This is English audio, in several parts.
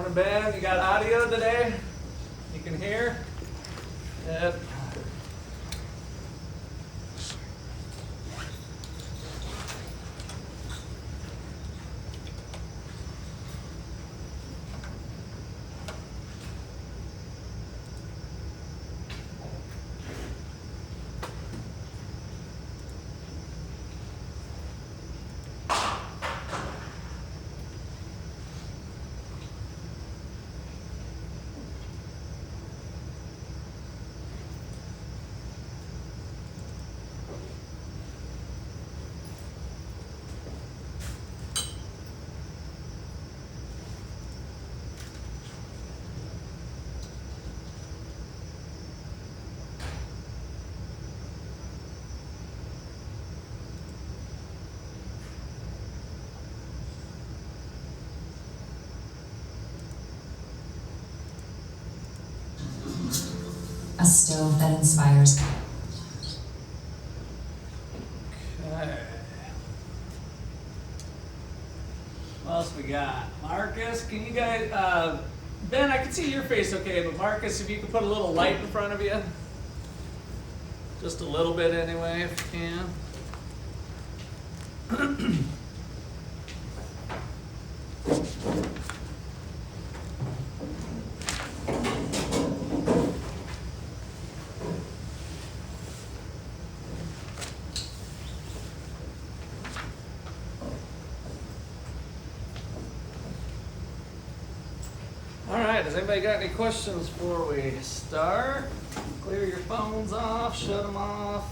Morning, Ben. You got audio today? You can hear? Yep. A stove that inspires. Okay. What else we got? Marcus, can you guys, Ben, I can see your face okay, but Marcus, if you could put a little light in front of you. Just a little bit anyway, if you can. Has anybody got any questions before we start? Clear your phones off, shut them off,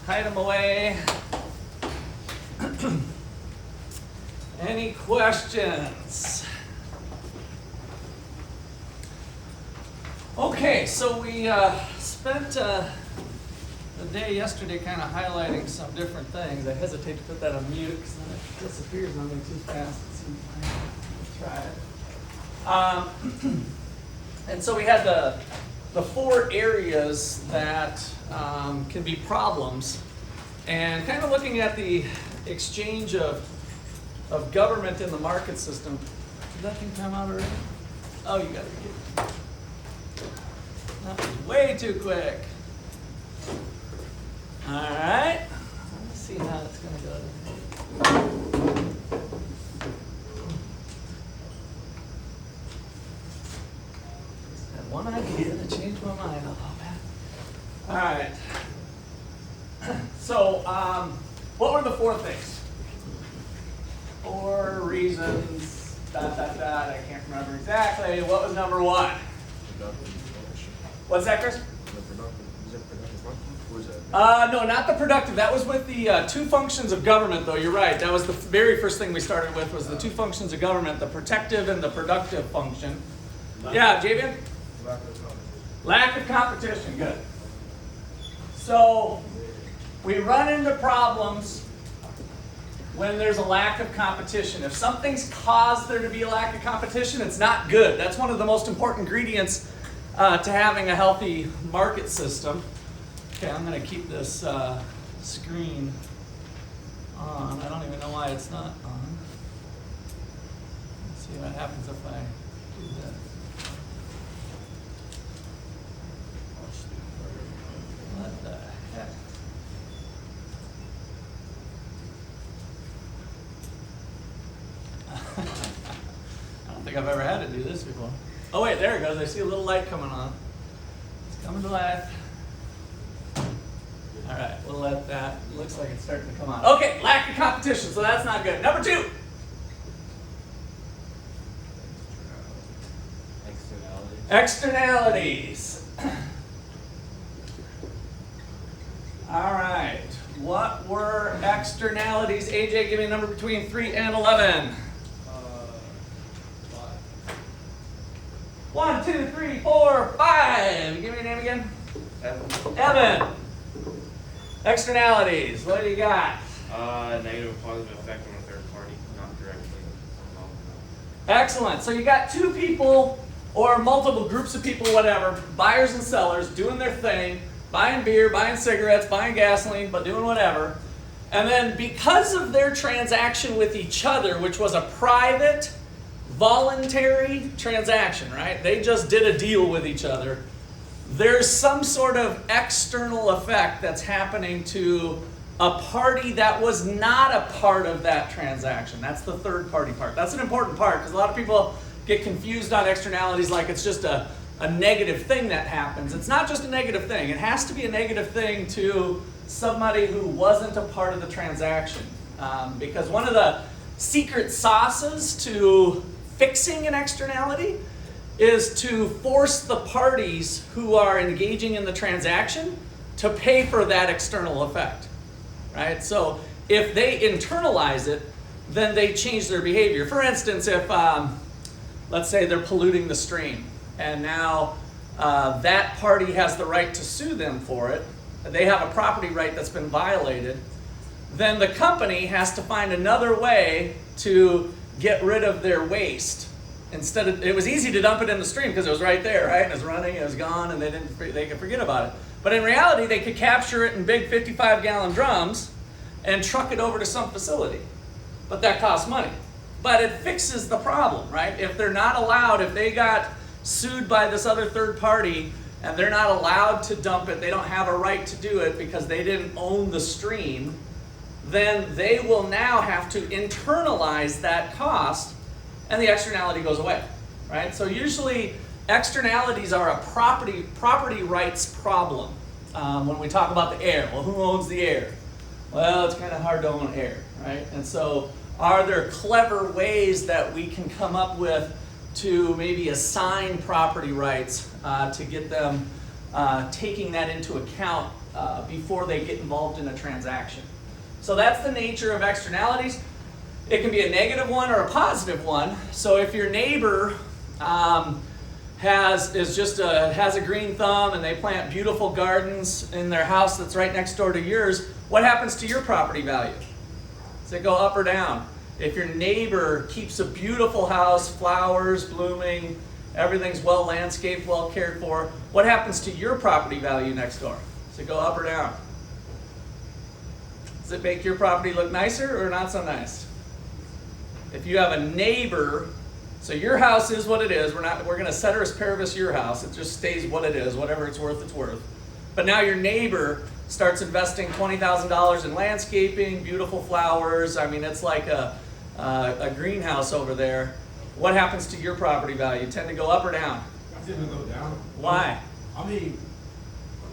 hide them away. Any questions? Okay, so we spent the day yesterday kind of highlighting some different things. I hesitate to put that on mute because then it disappears on me too fast. It seems like. Try it. And so we had the 4 areas that can be problems, and kind of looking at the exchange of government in the market system. Did that thing come out already? Oh, you gotta be kidding. That was way too quick. All right, let's see how it's gonna go. One idea to change my mind a little bit. All right. So, what were the 4 things? 4 reasons, ... I can't remember exactly. What was number 1? What's that, Chris? Is it productive function? Or is that? No, not the productive. That was with the 2 functions of government, though. You're right. That was the very first thing we started with, was the 2 functions of government, the protective and the productive function. Yeah, Javian? Lack of competition, good. So we run into problems when there's a lack of competition. If something's caused there to be a lack of competition, it's not good. That's one of the most important ingredients to having a healthy market system. Okay, I'm going to keep this screen on. I don't even know why it's not on. Let's see what happens if I do this. What the heck? I don't think I've ever had to do this before. Oh wait, there it goes. I see a little light coming on. It's coming to life. All right, we'll let that. Looks like it's starting to come on. Okay, lack of competition, so that's not good. Number 2. Externalities. All right, what were externalities? AJ, give me a number between 3 and 11. 1, 2, 3, 4, 5. Give me your name again. Evan. Externalities. What do you got? Negative or positive effect on a third party, not directly. Excellent. So you got 2 people or multiple groups of people, whatever, buyers and sellers doing their thing, buying beer, buying cigarettes, buying gasoline, but doing whatever. And then because of their transaction with each other, which was a private, voluntary transaction, right? They just did a deal with each other. There's some sort of external effect that's happening to a party that was not a part of that transaction. That's the third party part. That's an important part because a lot of people get confused on externalities like it's just a negative thing that happens. It's not just a negative thing. It has to be a negative thing to somebody who wasn't a part of the transaction. Because one of the secret sauces to fixing an externality is to force the parties who are engaging in the transaction to pay for that external effect, right? So if they internalize it, then they change their behavior. For instance, if, let's say they're polluting the stream, and now that party has the right to sue them for it, they have a property right that's been violated, then the company has to find another way to get rid of their waste. Instead of, it was easy to dump it in the stream because it was right there, right? It was running, it was gone, and they could forget about it. But in reality, they could capture it in big 55-gallon drums and truck it over to some facility. But that costs money. But it fixes the problem, right? If they're not allowed, if they got sued by this other third party and they're not allowed to dump it, they don't have a right to do it because they didn't own the stream, then they will now have to internalize that cost and the externality goes away, right? So usually externalities are a property rights problem. When we talk about the air, well, who owns the air? Well, it's kind of hard to own air, right? And so are there clever ways that we can come up with to maybe assign property rights to get them taking that into account before they get involved in a transaction? So that's the nature of externalities. It can be a negative one or a positive one. So if your neighbor has a green thumb and they plant beautiful gardens in their house that's right next door to yours, what happens to your property value? Does it go up or down? If your neighbor keeps a beautiful house, flowers blooming, everything's well landscaped, well cared for, what happens to your property value next door? Does it go up or down? Does it make your property look nicer or not so nice? If you have a neighbor, so your house is what it is. We're going to ceteris paribus your house. It just stays what it is, whatever it's worth, it's worth. But now your neighbor starts investing $20,000 in landscaping, beautiful flowers. I mean, it's like a greenhouse over there. What happens to your property value? Tend to go up or down? I think it'll go down. Why? I mean,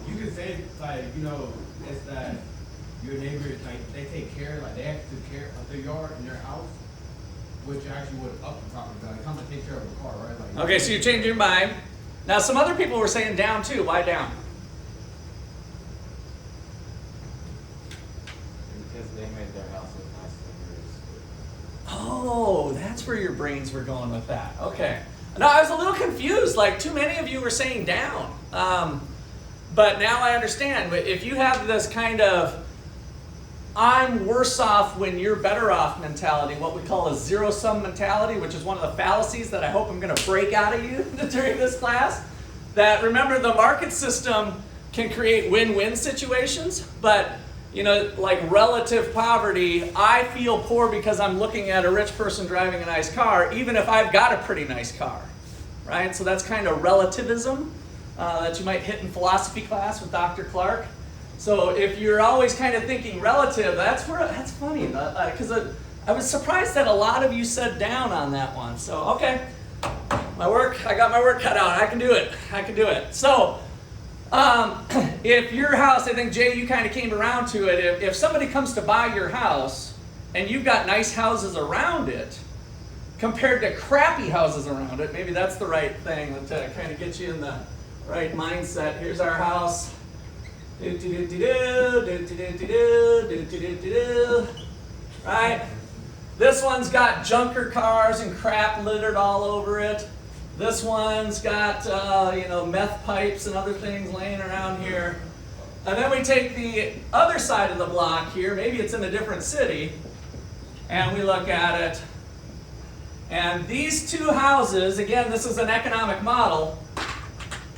you could say like, you know, it's that your neighbors, like, they take care, like they have to take care of their yard and their house, which actually would up the property value. Kind of take care of the car, right? Like, Okay, so you're changing your mind. Now, some other people were saying down too. Why down? Because they made their house look nice and yours. Oh, that's where your brains were going with that. Okay. No, I was a little confused. Like, too many of you were saying down. But now I understand. But if you have this kind of I'm worse off when you're better off mentality, what we call a zero-sum mentality, which is one of the fallacies that I hope I'm going to break out of you during this class, that remember the market system can create win-win situations, but you know, like relative poverty, I feel poor because I'm looking at a rich person driving a nice car, even if I've got a pretty nice car, right? So that's kind of relativism that you might hit in philosophy class with Dr. Clark. So if you're always kind of thinking relative, that's funny, because I was surprised that a lot of you said down on that one. So, okay, I got my work cut out. I can do it. So, if your house, I think, Jay, you kind of came around to it. If somebody comes to buy your house and you've got nice houses around it, compared to crappy houses around it, maybe that's the right thing to kind of get you in the right mindset. Here's our house. Right? This one's got junker cars and crap littered all over it. This one's got meth pipes and other things laying around here. And then we take the other side of the block here, maybe it's in a different city, and we look at it. And these two houses, again, this is an economic model.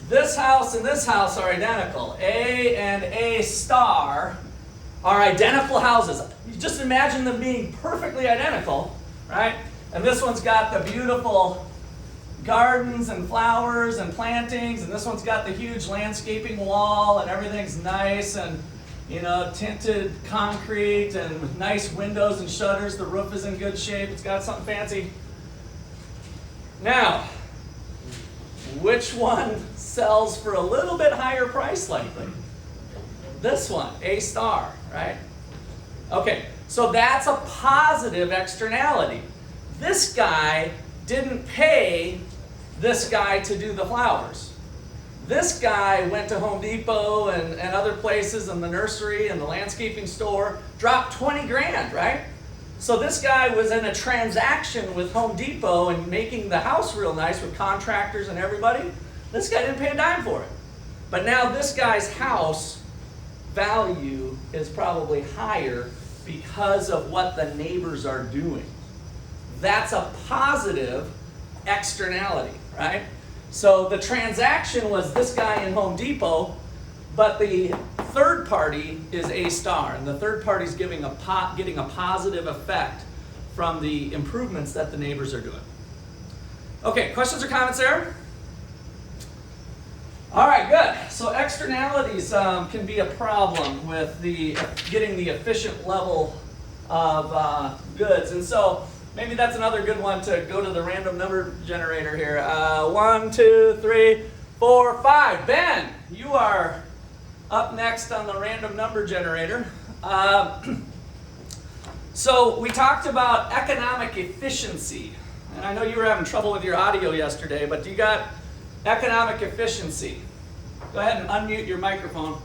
This house and this house are identical. A and A star are identical houses. You just imagine them being perfectly identical, right? And this one's got the beautiful gardens and flowers and plantings, and this one's got the huge landscaping wall, and everything's nice and, you know, tinted concrete and with nice windows and shutters. The roof is in good shape. It's got something fancy. Now, which one sells for a little bit higher price likely? This one, A star, right? Okay, so that's a positive externality. This guy didn't pay this guy to do the flowers. This guy went to Home Depot and other places and the nursery and the landscaping store, dropped 20 grand, right? So this guy was in a transaction with Home Depot and making the house real nice with contractors and everybody. This guy didn't pay a dime for it. But now this guy's house value is probably higher because of what the neighbors are doing. That's a positive externality, right? So the transaction was this guy in Home Depot, but the third party is A star, and the third party is getting a positive effect from the improvements that the neighbors are doing. Okay, questions or comments there? All right, good. So externalities can be a problem with getting the efficient level of goods, and so maybe that's another good one to go to the random number generator here. 1, 2, 3, 4, 5. Ben, you are up next on the random number generator. So we talked about economic efficiency. And I know you were having trouble with your audio yesterday, but you got economic efficiency. Go ahead and unmute your microphone.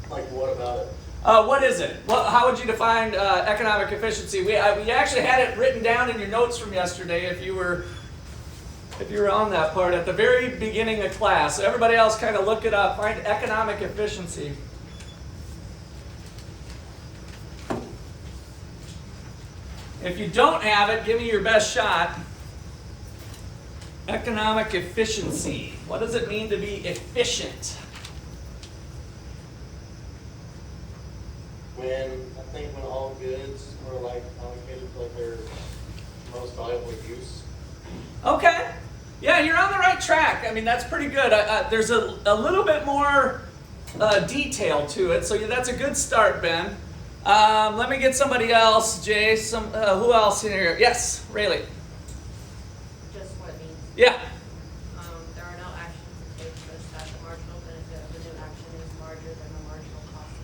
Like what about it? What is it? How would you define economic efficiency? We actually had it written down in your notes from yesterday if you were on that part at the very beginning of class. So everybody else kind of look it up. Find economic efficiency. If you don't have it, give me your best shot. Economic efficiency. What does it mean to be efficient? When all goods are like allocated to like their most valuable use. Okay. Yeah, you're on the right track. I mean, that's pretty good. There's a little bit more detail to it, so that's a good start, Ben. Let me get somebody else. Jay, who else here? Yes, Rayleigh. Just what it means. Yeah. There are no actions to take such that the marginal benefit of the new action is larger than the marginal cost of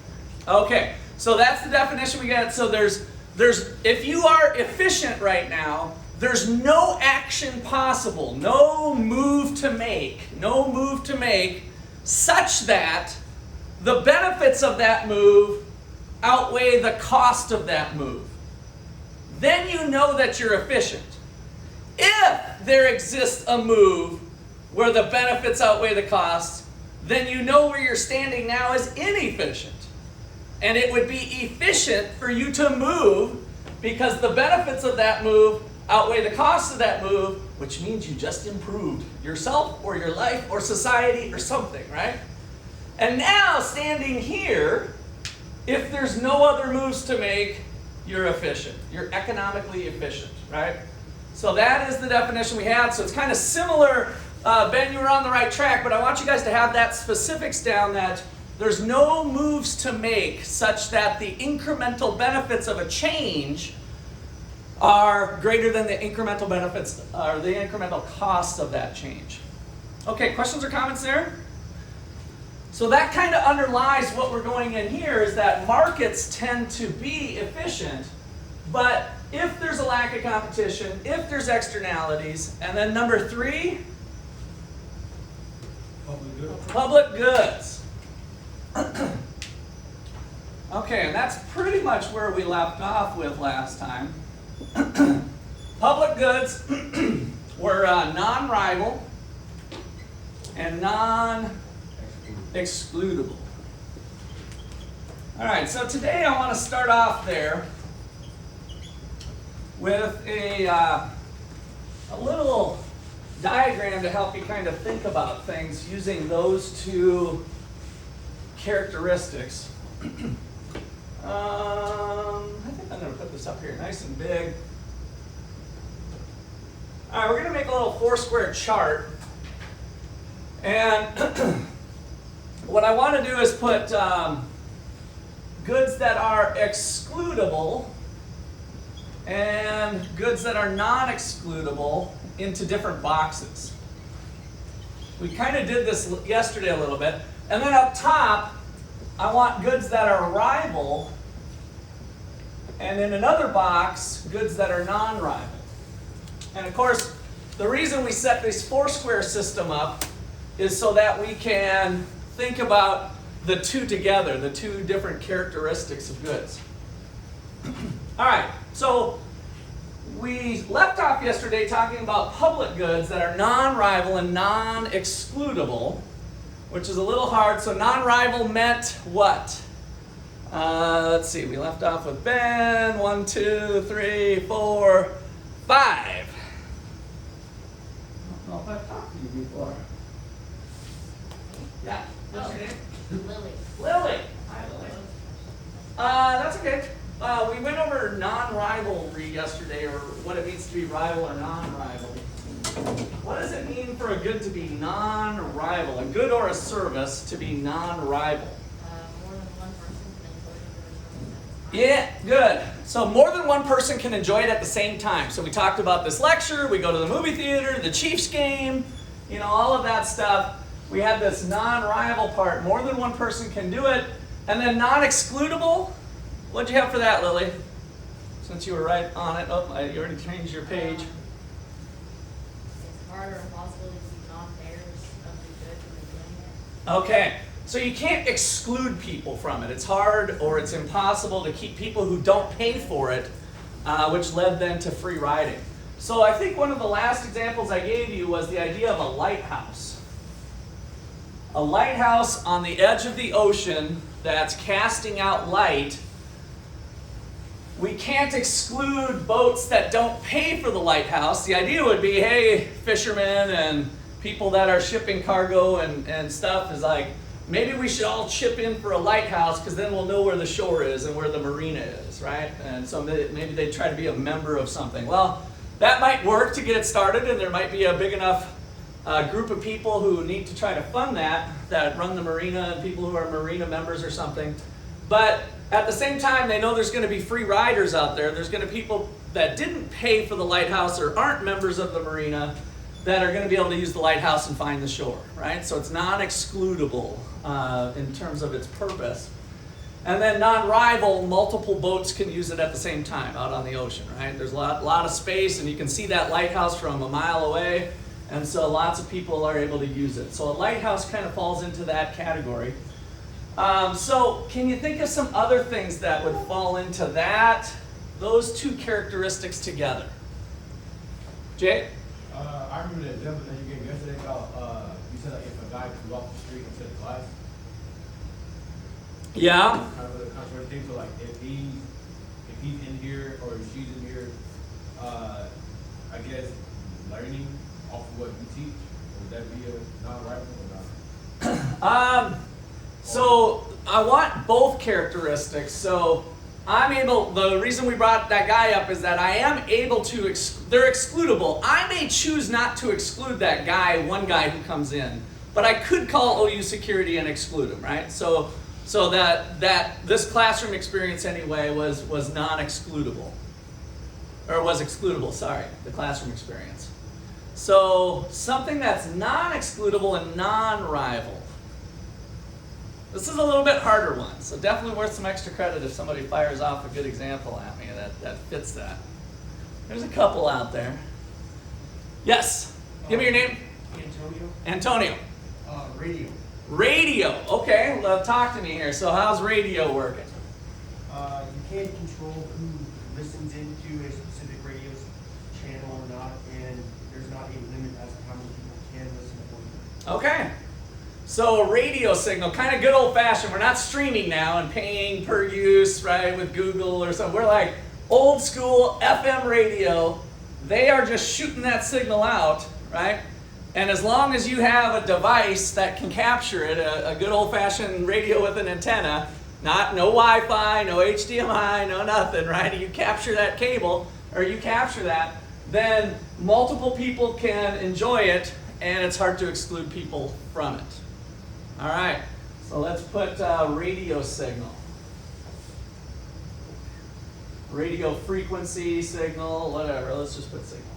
the action. Okay, so that's the definition we got. So there's if you are efficient right now, there's no action possible, no move to make such that the benefits of that move outweigh the cost of that move. Then you know that you're efficient. If there exists a move where the benefits outweigh the costs, then you know where you're standing now is inefficient. And it would be efficient for you to move because the benefits of that move outweigh the costs of that move, which means you just improved yourself or your life or society or something, right? And now, standing here, if there's no other moves to make, you're efficient. You're economically efficient, right? So that is the definition we had. So it's kind of similar. Ben, you were on the right track, but I want you guys to have that specifics down that there's no moves to make such that the incremental benefits of a change are greater than the incremental benefits or the incremental cost of that change. Okay, questions or comments there? So that kind of underlies what we're going in here is that markets tend to be efficient, but if there's a lack of competition, if there's externalities, and then number 3, public goods. Okay, and that's pretty much where we left off with last time. Public goods were non-rival and non-excludable. All right, so today I want to start off there with a little diagram to help you kind of think about things using those two characteristics. I think I'm going to put this up here nice and big. All right, we're going to make a little 4-square chart. And what I want to do is put goods that are excludable and goods that are non-excludable into different boxes. We kind of did this yesterday a little bit. And then up top, I want goods that are rival, and in another box, goods that are non-rival. And of course, the reason we set this 4-square system up is so that we can think about the two together, the two different characteristics of goods. All right, so we left off yesterday talking about public goods that are non-rival and non-excludable, which is a little hard. So non-rival meant what? Let's see, we left off with Ben, 1, 2, 3, 4, 5. I don't know if I've talked to you before. Yeah, what's your name? Lily. Lily. Hi, Lily. That's okay. We went over non-rivalry yesterday, or what it means to be rival or non-rival. What does it mean for a good to be non-rival? A good or a service to be non-rival? More than one person can enjoy it. Yeah, good. So more than one person can enjoy it at the same time. So we talked about this lecture, we go to the movie theater, the Chiefs game, you know, all of that stuff. We had this non-rival part. More than one person can do it. And then non-excludable. What'd you have for that, Lily? Since you were right on it. Oh, you already changed your page. It's hard or impossible to be non-payers of the good when they're doing it. Okay, so you can't exclude people from it. It's hard or it's impossible to keep people who don't pay for it, which led then to free riding. So I think one of the last examples I gave you was the idea of a lighthouse. A lighthouse on the edge of the ocean that's casting out light. We can't exclude boats that don't pay for the lighthouse. The idea would be, hey, fishermen and people that are shipping cargo and stuff is like, maybe we should all chip in for a lighthouse because then we'll know where the shore is and where the marina is, right? And so maybe they try to be a member of something. Well, that might work to get it started, and there might be a big enough group of people who need to try to fund that run the marina and people who are marina members or something. But at the same time, they know there's going to be free riders out there. There's going to be people that didn't pay for the lighthouse or aren't members of the marina that are going to be able to use the lighthouse and find the shore, right? So it's non-excludable in terms of its purpose. And then non-rival, multiple boats can use it at the same time out on the ocean, right? There's a lot of space, and you can see that lighthouse from a mile away, and so lots of people are able to use it. So a lighthouse kind of falls into that category. So can you think of some other things that would fall into those two characteristics together? Jay? I remember the example that you gave yesterday about, you said like if a guy flew off the street into the glass. Yeah. Kind of a controversial thing. So like if he's in here or if she's in here, I guess learning off of what you teach, would that be a non-rival or not? So I want both characteristics. So the reason we brought that guy up is that I am able to, they're excludable. I may choose not to exclude that guy, one guy who comes in, but I could call OU security and exclude him, right? So that this classroom experience anyway was non-excludable, or was excludable, sorry, the classroom experience. So something that's non-excludable and non-rival. This is a little bit harder one, so definitely worth some extra credit if somebody fires off a good example at me that fits that. There's a couple out there. Yes, give me your name. Antonio. Radio. Radio, okay, well, talk to me here. So how's radio working? You can't control who listens into a specific radio channel or not, and there's not a limit as to how many people can listen to one. Okay. So a radio signal, kind of good old fashioned. We're not streaming now and paying per use, right, with Google or something. We're like old school FM radio. They are just shooting that signal out, right? And as long as you have a device that can capture it, a good old fashioned radio with an antenna, No Wi-Fi, no HDMI, no nothing, right? You capture that cable, or you capture that, then multiple people can enjoy it, and it's hard to exclude people from it. All right, so let's put radio signal. Radio frequency, signal, whatever. Let's just put signal.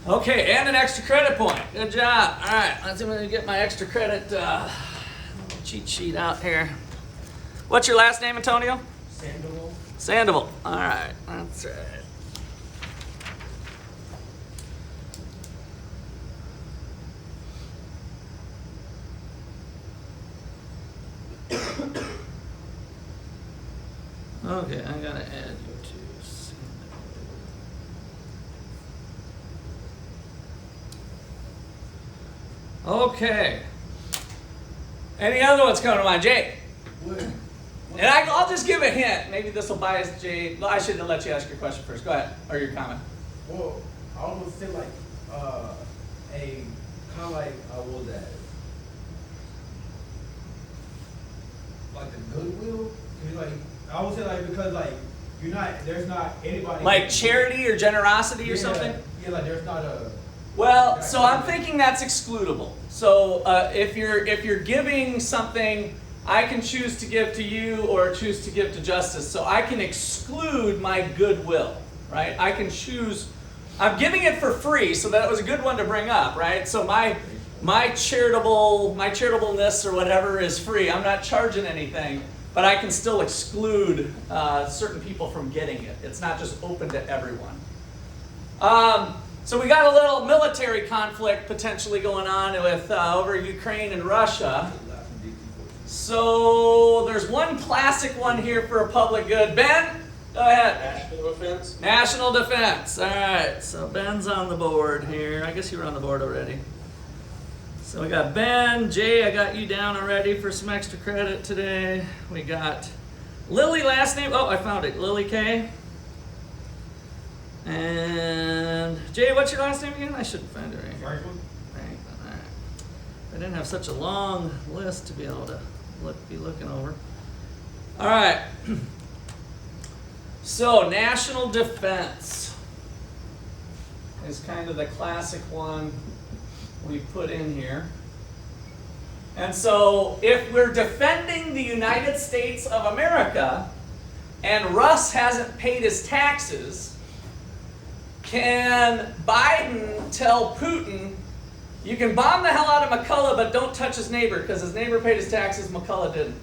Okay, and an extra credit point. Good job. All right, I'm going to get my extra credit cheat sheet out here. What's your last name, Antonio? Sandoval. Sandoval. All right, that's right. Okay, I gotta add you to Sandoval. Okay. Any other ones coming to mind, Jay? And I'll just give a hint. Maybe this will bias Jay. No, I shouldn't have let you ask your question first. Go ahead, or your comment. Well, I almost feel like a kind of like what was that? Like the goodwill. 'Cause like I would say like because like you're not there's not anybody Like charity or generosity or something? Yeah, like there's not a. Well, so I'm thinking that's excludable. So if you're giving something, I can choose to give to you or choose to give to justice. So I can exclude my goodwill, right? I can choose. I'm giving it for free, so that was a good one to bring up, right? So my charitableness or whatever is free. I'm not charging anything, but I can still exclude certain people from getting it. It's not just open to everyone. So we got a little military conflict potentially going on with over Ukraine and Russia. So there's one classic one here for a public good. Ben, go ahead. National defense. National defense. All right, so Ben's on the board here. I guess you were on the board already. So we got Ben, Jay, I got you down already for some extra credit today. We got Lily, last name. Oh, I found it. Lily K. And Jay, what's your last name again? I should find it right here. Franklin. Franklin. All right. I didn't have such a long list to be able to be looking over. All right. So national defense is kind of the classic one we put in here. And so if we're defending the United States of America and Russ hasn't paid his taxes, can Biden tell Putin, you can bomb the hell out of McCullough, but don't touch his neighbor because his neighbor paid his taxes, McCullough didn't?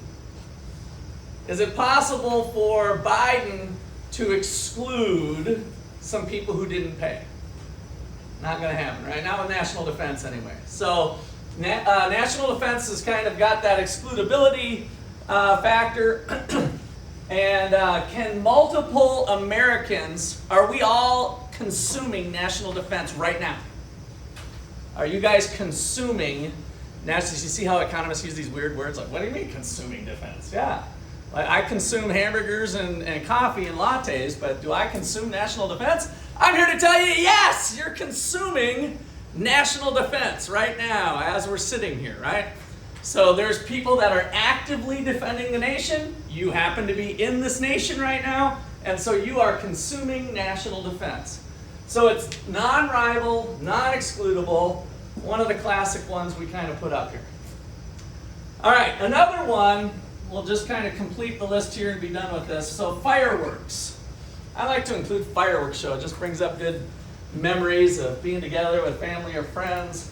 Is it possible for Biden to exclude some people who didn't pay? Not going to happen, right? Not with national defense anyway. So national defense has kind of got that excludability factor. And can multiple Americans, are we all consuming national defense right now? Are you guys consuming national? You see how economists use these weird words like, what do you mean consuming defense? Yeah. Like, I consume hamburgers and coffee and lattes, but do I consume national defense? I'm here to tell you, yes, you're consuming national defense right now as we're sitting here, right? So there's people that are actively defending the nation. You happen to be in this nation right now, and so you are consuming national defense. So it's non-rival, non-excludable, one of the classic ones we kind of put up here. All right, another one, we'll just kind of complete the list here and be done with this. So fireworks. I like to include fireworks show. It just brings up good memories of being together with family or friends.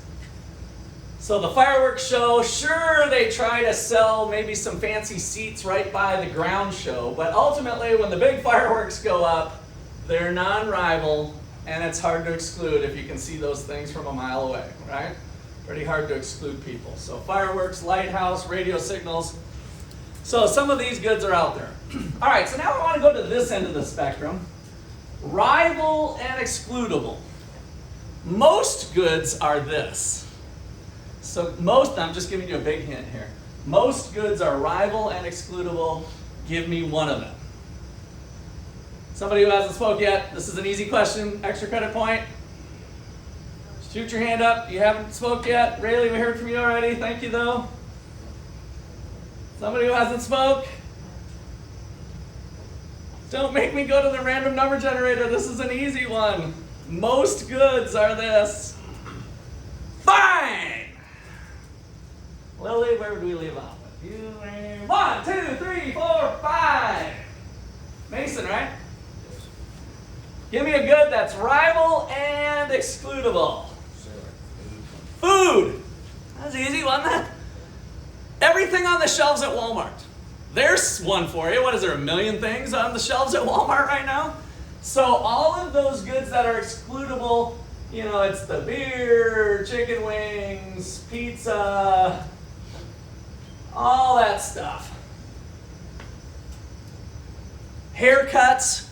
So the fireworks show, sure, they try to sell maybe some fancy seats right by the ground show, but ultimately when the big fireworks go up, they're non-rival, and it's hard to exclude if you can see those things from a mile away, right? Pretty hard to exclude people. So fireworks, lighthouse, radio signals. So some of these goods are out there. All right, so now I want to go to this end of the spectrum. Rival and excludable. Most goods are this. So I'm just giving you a big hint here. Most goods are rival and excludable. Give me one of them. Somebody who hasn't spoke yet, this is an easy question, extra credit point. Shoot your hand up. You haven't spoke yet. Rayleigh, we heard from you already. Thank you, though. Somebody who hasn't spoke? Don't make me go to the random number generator. This is an easy one. Most goods are this. Fine! Lily, where would we leave off with? You and 1, 2, 3, 4, 5. Mason, right? Give me a good that's rival and excludable. Food. That's easy, wasn't that? Everything on the shelves at Walmart. There's one for you. What is there, 1 million things on the shelves at Walmart right now? So all of those goods that are excludable, you know, it's the beer, chicken wings, pizza, all that stuff. Haircuts.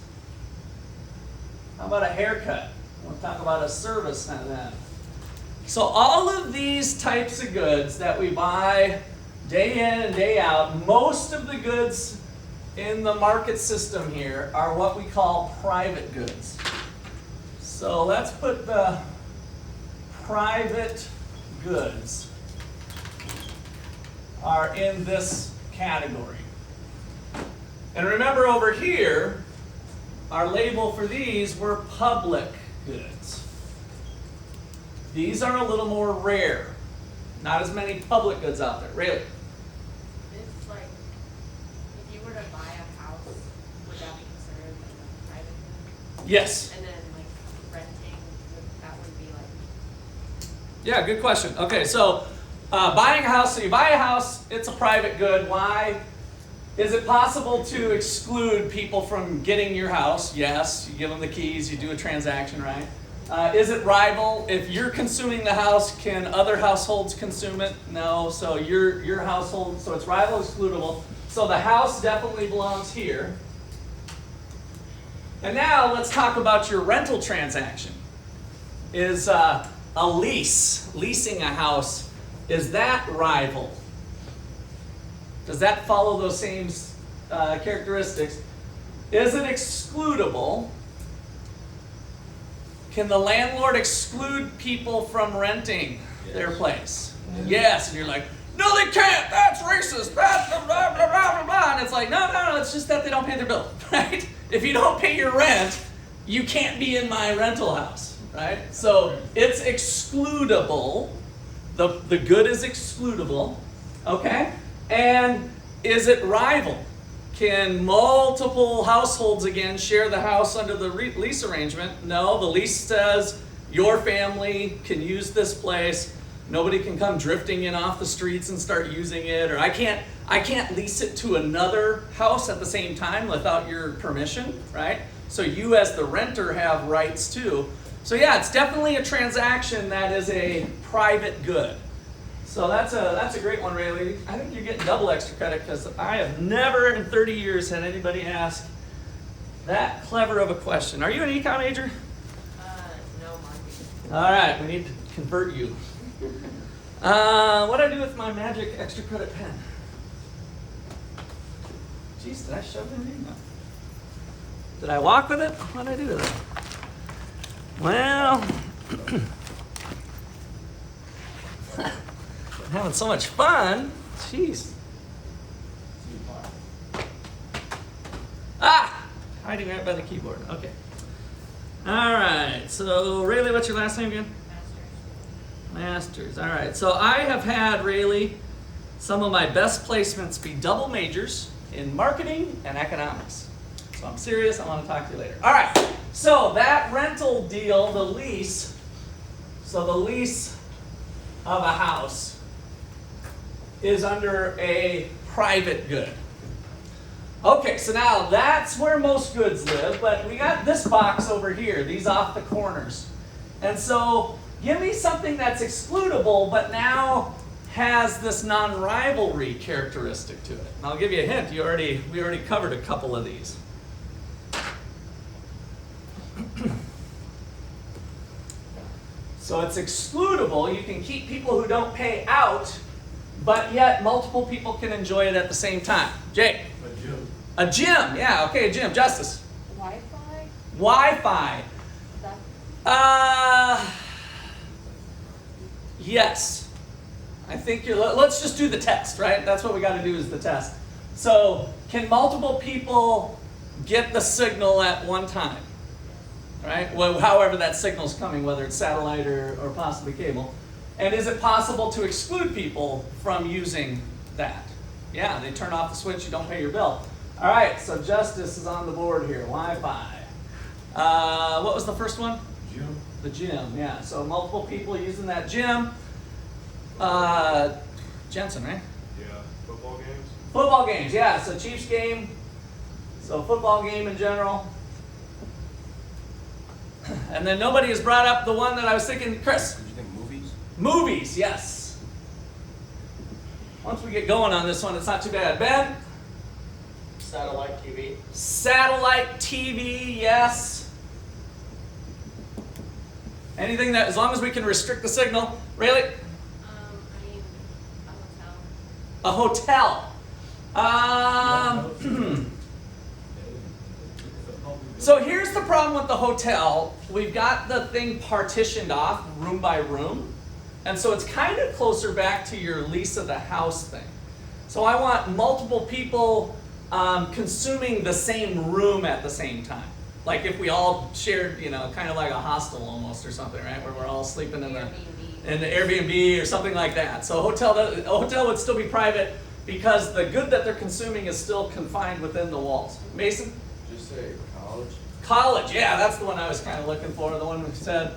How about a haircut? We'll talk about a service now then. So all of these types of goods that we buy day in and day out, most of the goods in the market system here are what we call private goods. So let's put the private goods are in this category. And remember over here, our label for these were public goods. These are a little more rare. Not as many public goods out there. Really? It's like, if you were to buy a house, would that be considered like a private good? Yes. And then like renting, that would be like. Yeah, good question. Okay, so buying a house, so you buy a house, it's a private good. Why? Is it possible to exclude people from getting your house? Yes, you give them the keys, you do a transaction, right? Is it rival? If you're consuming the house, can other households consume it? No, so your household, so it's rival excludable. So the house definitely belongs here. And now let's talk about your rental transaction. Is a lease, leasing a house, is that rival? Does that follow those same characteristics? Is it excludable? Can the landlord exclude people from renting their place? Yes. And you're like, no, they can't. That's racist. That's blah, blah, blah, blah, blah. And it's like, no, it's just that they don't pay their bill, right? If you don't pay your rent, you can't be in my rental house, right? So it's excludable. The good is excludable, okay? And is it rival? Can multiple households again share the house under the lease arrangement? No, the lease says your family can use this place. Nobody can come drifting in off the streets and start using it, or I can't lease it to another house at the same time without your permission, right? So you as the renter have rights too. So yeah, it's definitely a transaction that is a private good. So that's a great one, Rayleigh. I think you're getting double extra credit because I have never in 30 years had anybody ask that clever of a question. Are you an econ major? No, marketing. All right, we need to convert you. What do I do with my magic extra credit pen? Jeez, did I shove it in? No. Did I walk with it? What did I do with it? Well, having so much fun. Jeez. Hiding right by the keyboard. Okay. All right. So, Rayleigh, what's your last name again? Masters. All right. So I have had, Rayleigh, some of my best placements be double majors in marketing and economics. So I'm serious. I want to talk to you later. All right. So that rental deal, the lease, so the lease of a house is under a private good. Okay, so now that's where most goods live, but we got this box over here, these off the corners. And so give me something that's excludable, but now has this non-rivalry characteristic to it. And I'll give you a hint, we already covered a couple of these. So it's excludable, you can keep people who don't pay out, but yet multiple people can enjoy it at the same time. Jake? A gym. A gym, yeah, okay, a gym. Justice? Wi-Fi? Wi-Fi. That, Yes. I think let's just do the test, right? That's what we got to do is the test. So, can multiple people get the signal at one time? Right? Well, however that signal's coming, whether it's satellite or possibly cable. And is it possible to exclude people from using that? Yeah, they turn off the switch, you don't pay your bill. All right, so Justice is on the board here, Wi-Fi. What was the first one? Gym. The gym, yeah. So multiple people using that gym. Jensen, right? Yeah, football games. Football games, yeah. So Chiefs game. So football game in general. And then nobody has brought up the one that I was thinking, Chris. Did you think movies? Movies, yes. Once we get going on this one, it's not too bad. Ben? Satellite TV. Satellite TV, yes. Anything that, as long as we can restrict the signal. Really? I mean, a hotel. A hotel. So here's the problem with the hotel. We've got the thing partitioned off room by room. And so it's kind of closer back to your lease of the house thing. So I want multiple people consuming the same room at the same time. Like if we all shared, you know, kind of like a hostel almost or something, right? Where we're all sleeping in the Airbnb or something like that. So a hotel would still be private because the good that they're consuming is still confined within the walls. Mason? Just say college. College, yeah, that's the one I was kind of looking for. The one who said,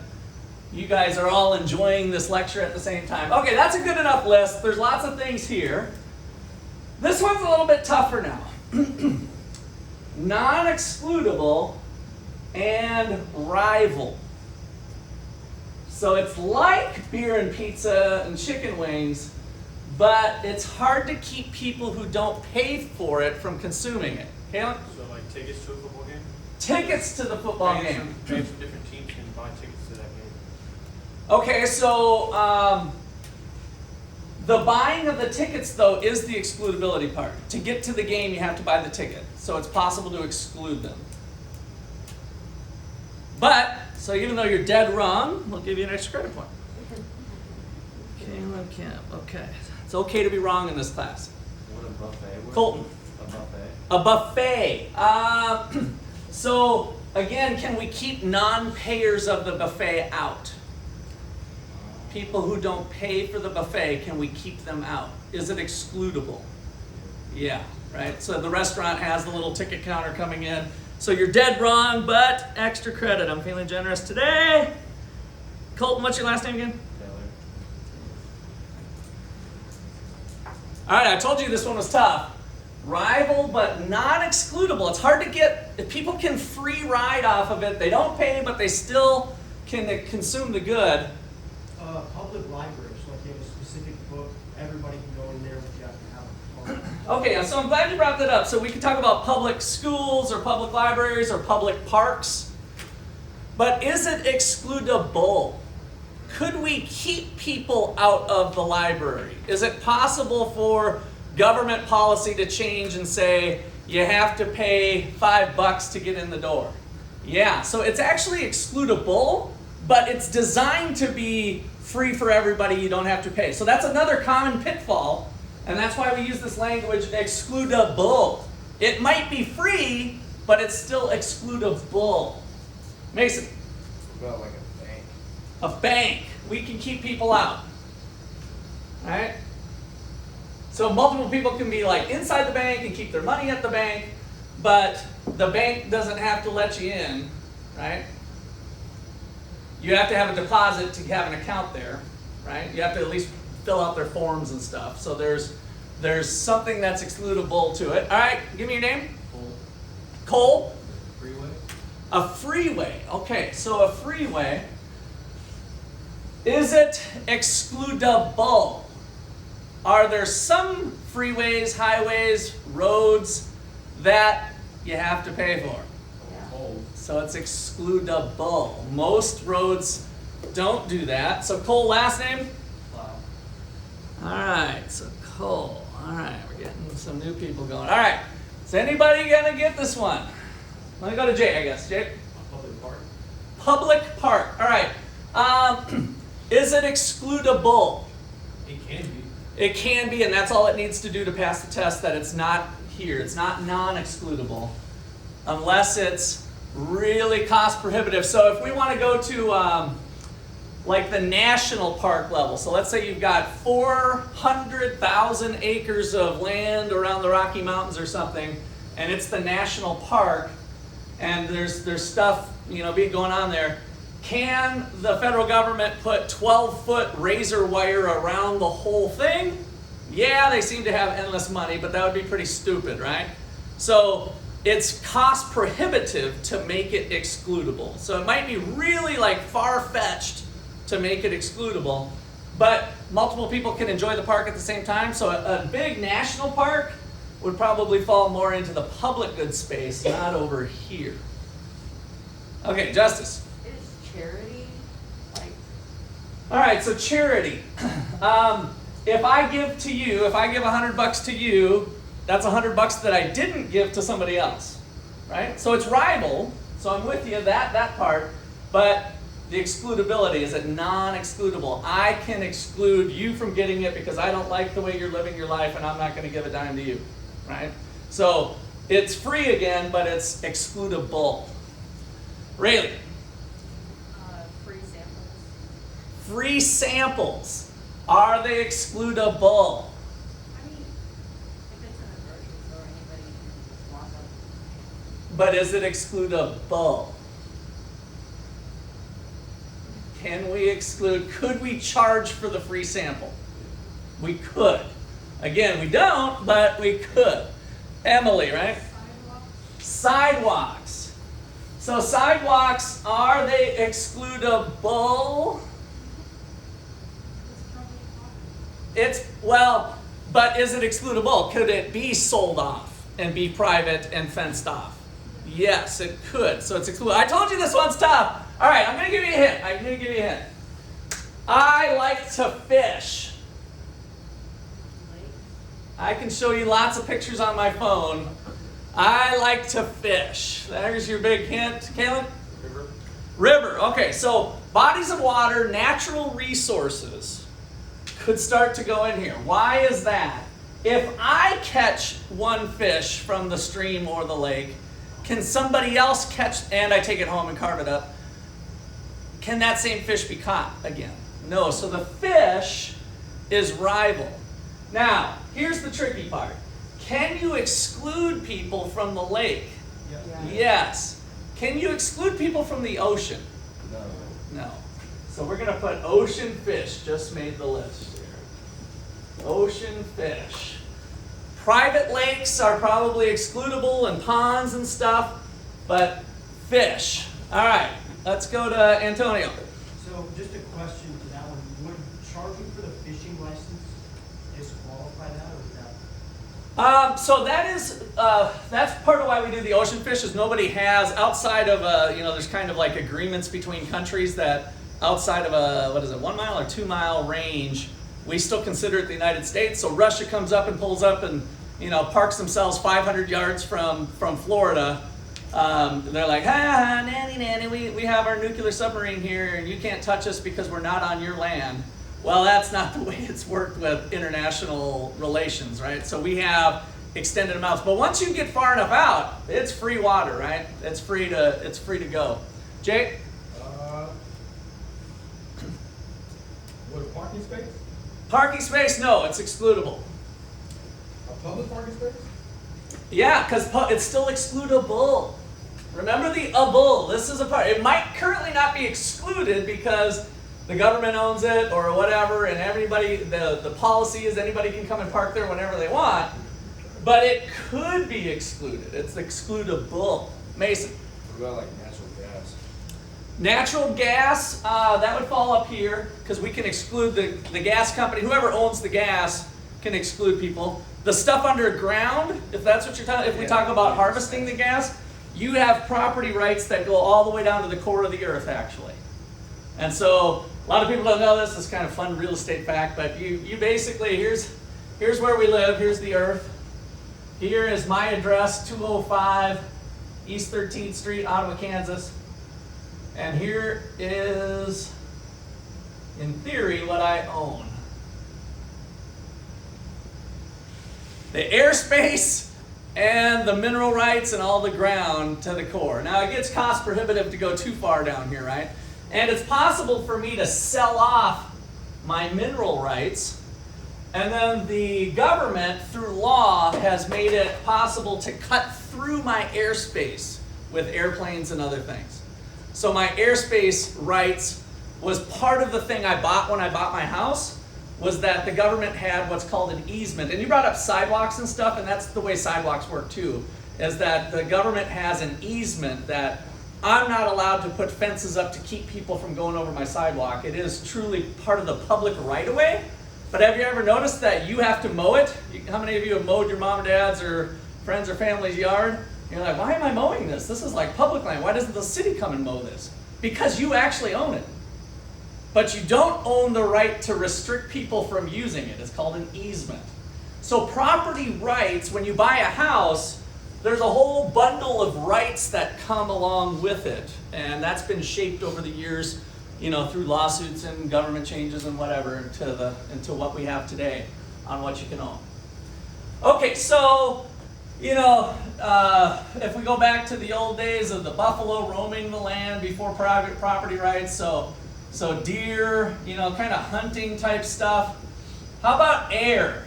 you guys are all enjoying this lecture at the same time. Okay, that's a good enough list. There's lots of things here. This one's a little bit tougher now. Non-excludable and rival. So it's like beer and pizza and chicken wings, but it's hard to keep people who don't pay for it from consuming it. Kalen? So like tickets to a football game? Tickets to the football game. Fans from different teams can buy tickets to that game. Okay, so the buying of the tickets, though, is the excludability part. To get to the game, you have to buy the ticket. So it's possible to exclude them. But, so even though you're dead wrong, we'll give you an extra credit point. Caleb Kemp, okay. It's okay to be wrong in this class. What a buffet. Colton. A A buffet. buffet. So, again, can we keep non-payers of the buffet out? People who don't pay for the buffet, can we keep them out? Is it excludable? Yeah, right? So the restaurant has the little ticket counter coming in. So you're dead wrong, but extra credit. I'm feeling generous today. Colton, what's your last name again? Taylor. All right, I told you this one was tough. Rival, but not excludable. It's hard to get, if people can free ride off of it, they don't pay, but they still can consume the good. Public libraries, like you have a specific book, everybody can go in there, but you have to have a card. Okay, so I'm glad you brought that up. So we can talk about public schools or public libraries or public parks. But is it excludable? Could we keep people out of the library? Is it possible for government policy to change and say, you have to pay $5 to get in the door? Yeah, so it's actually excludable, but it's designed to be free for everybody, you don't have to pay. So that's another common pitfall, and that's why we use this language, excludable. It might be free, but it's still excludable. Mason? What about like a bank? A bank. We can keep people out. Alright? So multiple people can be like inside the bank and keep their money at the bank, but the bank doesn't have to let you in, right? You have to have a deposit to have an account there, right? You have to at least fill out their forms and stuff. So there's something that's excludable to it. All right, give me your name. Cole? Freeway. A freeway. Okay, so a freeway. Is it excludable? Are there some freeways, highways, roads that you have to pay for? So it's excludable. Most roads don't do that. So Cole, last name? Slab. All right, so Cole. All right, we're getting some new people going. All right, is anybody gonna get this one? Let me go to Jay, I guess. Jay? A public park. Public park. All right. Is it excludable? It can be. It can be, and that's all it needs to do to pass the test, that it's not here. It's not non-excludable unless it's really cost prohibitive. So if we want to go to like the national park level, so let's say you've got 400,000 acres of land around the Rocky Mountains or something, and it's the national park, and there's stuff, you know, going on there. Can the federal government put 12-foot razor wire around the whole thing? Yeah, they seem to have endless money, but that would be pretty stupid, right? So it's cost prohibitive to make it excludable. So it might be really like far-fetched to make it excludable, but multiple people can enjoy the park at the same time. So a big national park would probably fall more into the public goods space, not over here. Okay, Justice. Is charity, like, All right, so charity. If I give to you, if I give $100 to you, that's $100 that I didn't give to somebody else, right? So it's rival. So I'm with you that part, but the excludability, is it non-excludable? I can exclude you from getting it because I don't like the way you're living your life, and I'm not going to give a dime to you, right? So it's free again, but it's excludable. Rayleigh. free samples? Free samples. Are they excludable? I mean, if it's in a grocery store, anybody can just walk up. But is it excludable? Can we exclude? Could we charge for the free sample? We could. Again, we don't, but we could. Emily, right? Sidewalks. So sidewalks, are they excludable? Well, but is it excludable? Could it be sold off and be private and fenced off? Yes, it could. So it's excludable. I told you this one's tough. All right, I'm going to give you a hint. I like to fish. I can show you lots of pictures on my phone. I like to fish. There's your big hint. Kaylin? River. Okay, so bodies of water, natural resources could start to go in here. Why is that? If I catch one fish from the stream or the lake, can somebody else catch, and I take it home and carve it up, can that same fish be caught again? No, so the fish is rival. Now, here's the tricky part. Can you exclude people from the lake? Yes. Can you exclude people from the ocean? No. So we're going to put ocean fish, just made the list here. Ocean fish. Private lakes are probably excludable, and ponds and stuff, but fish. All right, let's go to Antonio. So just a question to that one, would charging for the fishing license disqualify that, or is that? So that's part of why we do the ocean fish, is nobody has, outside of there's kind of like agreements between countries that outside of a, 1 mile or 2 mile range, we still consider it the United States. So Russia comes up and pulls up and, parks themselves 500 yards from Florida. They're like, nanny, we have our nuclear submarine here and you can't touch us because we're not on your land. Well, that's not the way it's worked with international relations, right? So we have extended amounts. But once you get far enough out, it's free water, right? It's free to go. Jake? What, a parking space? Parking space? No, it's excludable. A public parking space? Yeah, because it's still excludable. Remember the bull. This is a part. It might currently not be excluded because the government owns it or whatever, and everybody, the policy is anybody can come and park there whenever they want, but it could be excluded. It's excludable. Mason? What about like natural gas? Natural gas, that would fall up here because we can exclude the gas company. Whoever owns the gas can exclude people. The stuff underground, if that's what you're talking, if we talk about harvesting the gas, you have property rights that go all the way down to the core of the earth, actually. And so a lot of people don't know this. It's kind of fun real estate fact, but you basically, here's where we live. Here's the earth. Here is my address, 205 East 13th Street, Ottawa, Kansas. And here is in theory, what I own. The airspace and the mineral rights and all the ground to the core. Now, it gets cost prohibitive to go too far down here, right? And it's possible for me to sell off my mineral rights, and then the government, through law, has made it possible to cut through my airspace with airplanes and other things. So my airspace rights was part of the thing I bought when I bought my house, was that the government had what's called an easement. And you brought up sidewalks and stuff, and that's the way sidewalks work too, is that the government has an easement that I'm not allowed to put fences up to keep people from going over my sidewalk. It is truly part of the public right-of-way. But have you ever noticed that you have to mow it? How many of you have mowed your mom or dad's or friends or family's yard? You're like, why am I mowing this? This is like public land. Why doesn't the city come and mow this? Because you actually own it. But you don't own the right to restrict people from using it. It's called an easement. So property rights, when you buy a house, there's a whole bundle of rights that come along with it. And that's been shaped over the years, you know, through lawsuits and government changes and whatever into what we have today on what you can own. Okay, so, you know, if we go back to the old days of the buffalo roaming the land before private property rights, so deer, you know, kind of hunting type stuff. How about air?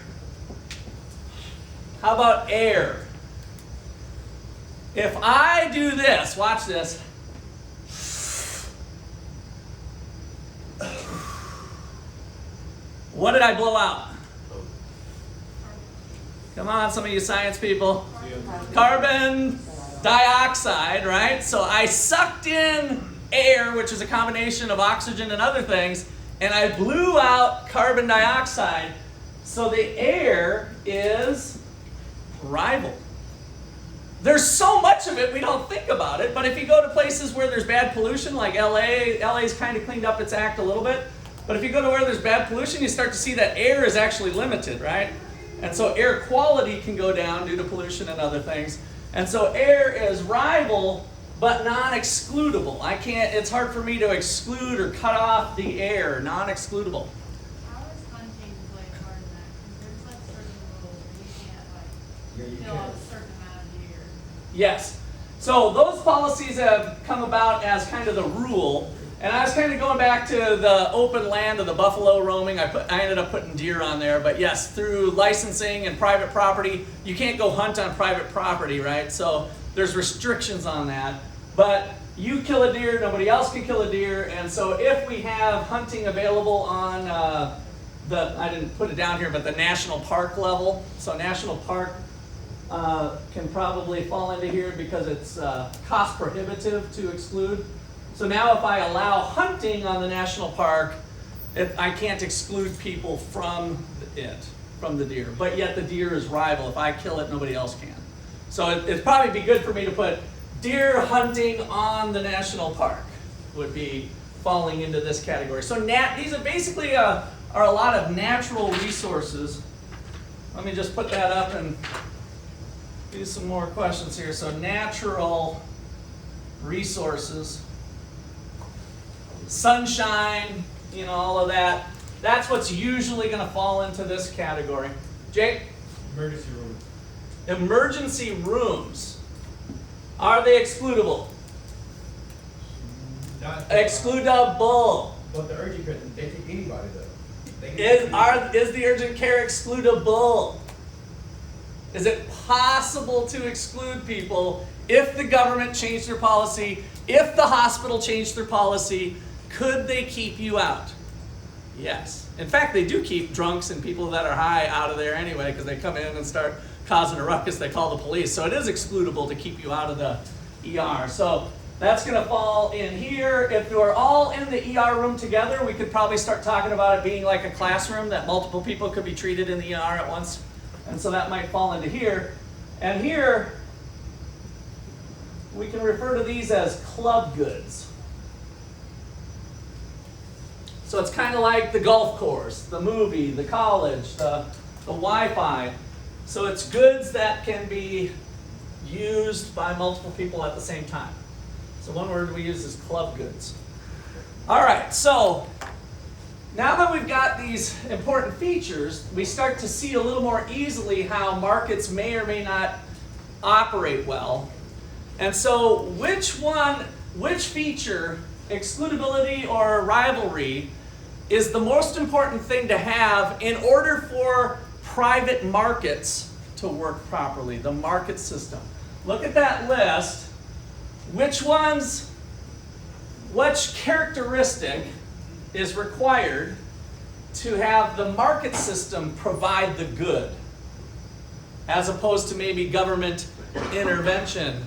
How about air? If I do this, watch this. What did I blow out? Come on, some of you science people. Carbon dioxide, right? So I sucked in air, which is a combination of oxygen and other things, and I blew out carbon dioxide. So the air is rival. There's so much of it we don't think about it, but if you go to places where there's bad pollution, like LA's kind of cleaned up its act a little bit, but if you go to where there's bad pollution, you start to see that air is actually limited, right? And so air quality can go down due to pollution and other things. And so air is rival, but non-excludable. It's hard for me to exclude or cut off the air, non-excludable. How is hunting like part of that? Because there's like certain rules where you can't like kill a certain amount of deer. Yes. So those policies have come about as kind of the rule. And I was kind of going back to the open land of the buffalo roaming. I ended up putting deer on there. But yes, through licensing and private property, you can't go hunt on private property, right? So there's restrictions on that. But you kill a deer, nobody else can kill a deer. And so if we have hunting available on I didn't put it down here, but the national park level. So national park can probably fall into here because it's cost prohibitive to exclude. So now if I allow hunting on the national park, I can't exclude people from the deer. But yet the deer is rival. If I kill it, nobody else can. So it'd probably be good for me to put deer hunting on the national park would be falling into this category. So these are basically are a lot of natural resources. Let me just put that up and do some more questions here. So natural resources. Sunshine, you know, all of that. That's what's usually going to fall into this category. Jake? Emergency room. Emergency rooms. Are they excludable? Not Excludable. But the urgent care, they take anybody though. They can Is the urgent care excludable? Is it possible to exclude people if the government changed their policy, if the hospital changed their policy? Could they keep you out? Yes. In fact, they do keep drunks and people that are high out of there anyway because they come in and start causing a ruckus. They call the police. So it is excludable to keep you out of the ER. So that's going to fall in here. If you're all in the ER room together, we could probably start talking about it being like a classroom that multiple people could be treated in the ER at once. And so that might fall into here. And here, we can refer to these as club goods. So it's kind of like the golf course, the movie, the college, the Wi-Fi. So it's goods that can be used by multiple people at the same time. So one word we use is club goods. All right, so Now that we've got these important features, we start to see a little more easily how markets may or may not operate well. And so which feature, excludability or rivalry, is the most important thing to have in order for private markets to work properly, the market system? Look at that list. Which characteristic is required to have the market system provide the good, as opposed to maybe government intervention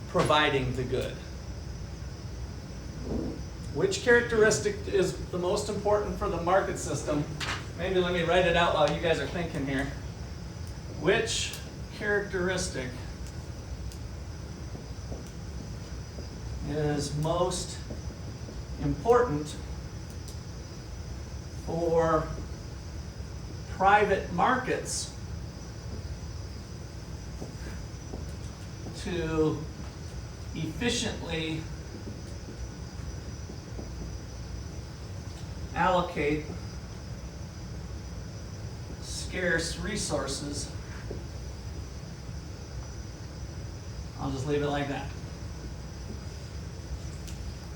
providing the good? Which characteristic is the most important for the market system? Maybe let me write it out while you guys are thinking here. Which characteristic is most important for private markets to efficiently allocate scarce resources? I'll just leave it like that.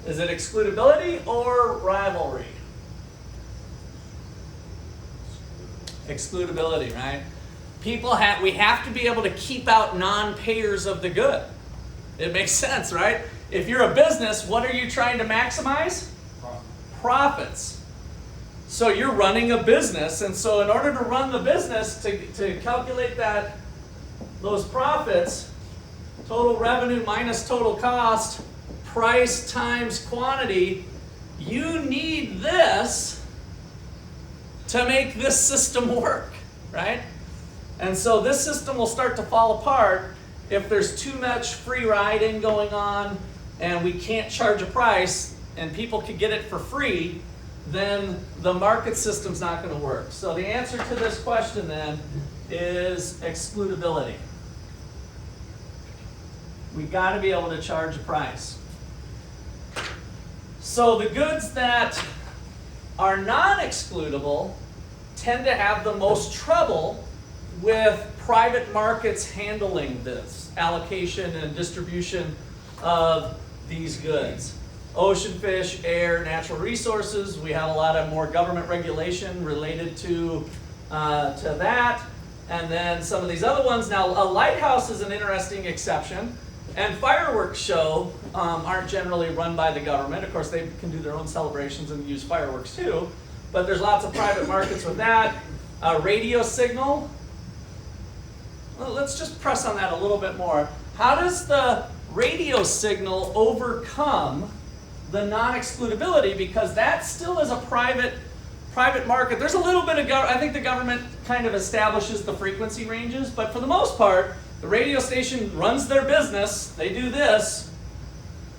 Is it excludability or rivalry? Excludability, right? We have to be able to keep out non-payers of the good. It makes sense, right? If you're a business, what are you trying to maximize? Profits. So you're running a business, and so in order to run the business, to calculate those profits, total revenue minus total cost, price times quantity, you need this to make this system work, right? And so this system will start to fall apart if there's too much free riding going on and we can't charge a price and people can get it for free. Then the market system's not going to work. So the answer to this question then is excludability. We got to be able to charge a price. So the goods that are non-excludable tend to have the most trouble with private markets handling this allocation and distribution of these goods. Ocean fish, air, natural resources, we have a lot of more government regulation related to that. And then some of these other ones. Now, a lighthouse is an interesting exception. And fireworks show aren't generally run by the government. Of course, they can do their own celebrations and use fireworks too. But there's lots of private markets with that. Radio signal. Well, let's just press on that a little bit more. How does the radio signal overcome the non-excludability? Because that still is a private market. There's a little bit of I think the government kind of establishes the frequency ranges, but for the most part, the radio station runs their business. They do this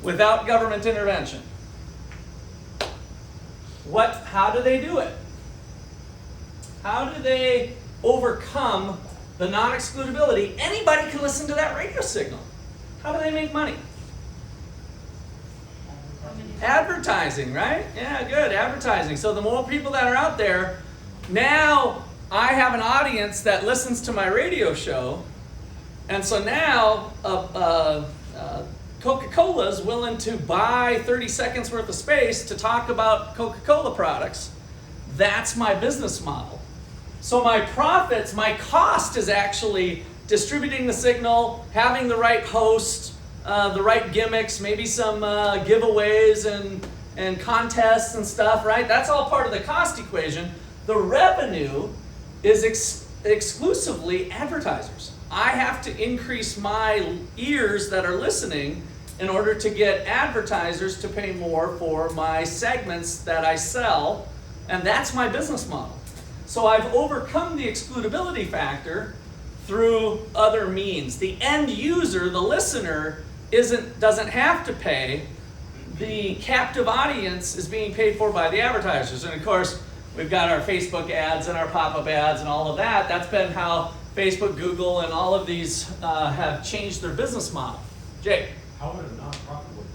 without government intervention. How do they do it? How do they overcome the non-excludability? Anybody can listen to that radio signal. How do they make money? Advertising, right? Yeah, good, advertising. So the more people that are out there, now I have an audience that listens to my radio show, and so now Coca-Cola is willing to buy 30 seconds worth of space to talk about Coca-Cola products. That's my business model. So my profits, my cost is actually distributing the signal, having the right host, the right gimmicks, maybe some giveaways and contests and stuff, right? That's all part of the cost equation. The revenue is exclusively advertisers. I have to increase my ears that are listening in order to get advertisers to pay more for my segments that I sell, and that's my business model. So I've overcome the excludability factor through other means. The end user, the listener, doesn't have to pay. The captive audience is being paid for by the advertisers. And of course, we've got our Facebook ads and our pop-up ads and all of that. That's been how Facebook, Google, and all of these have changed their business model. Jake? How would a nonprofit work?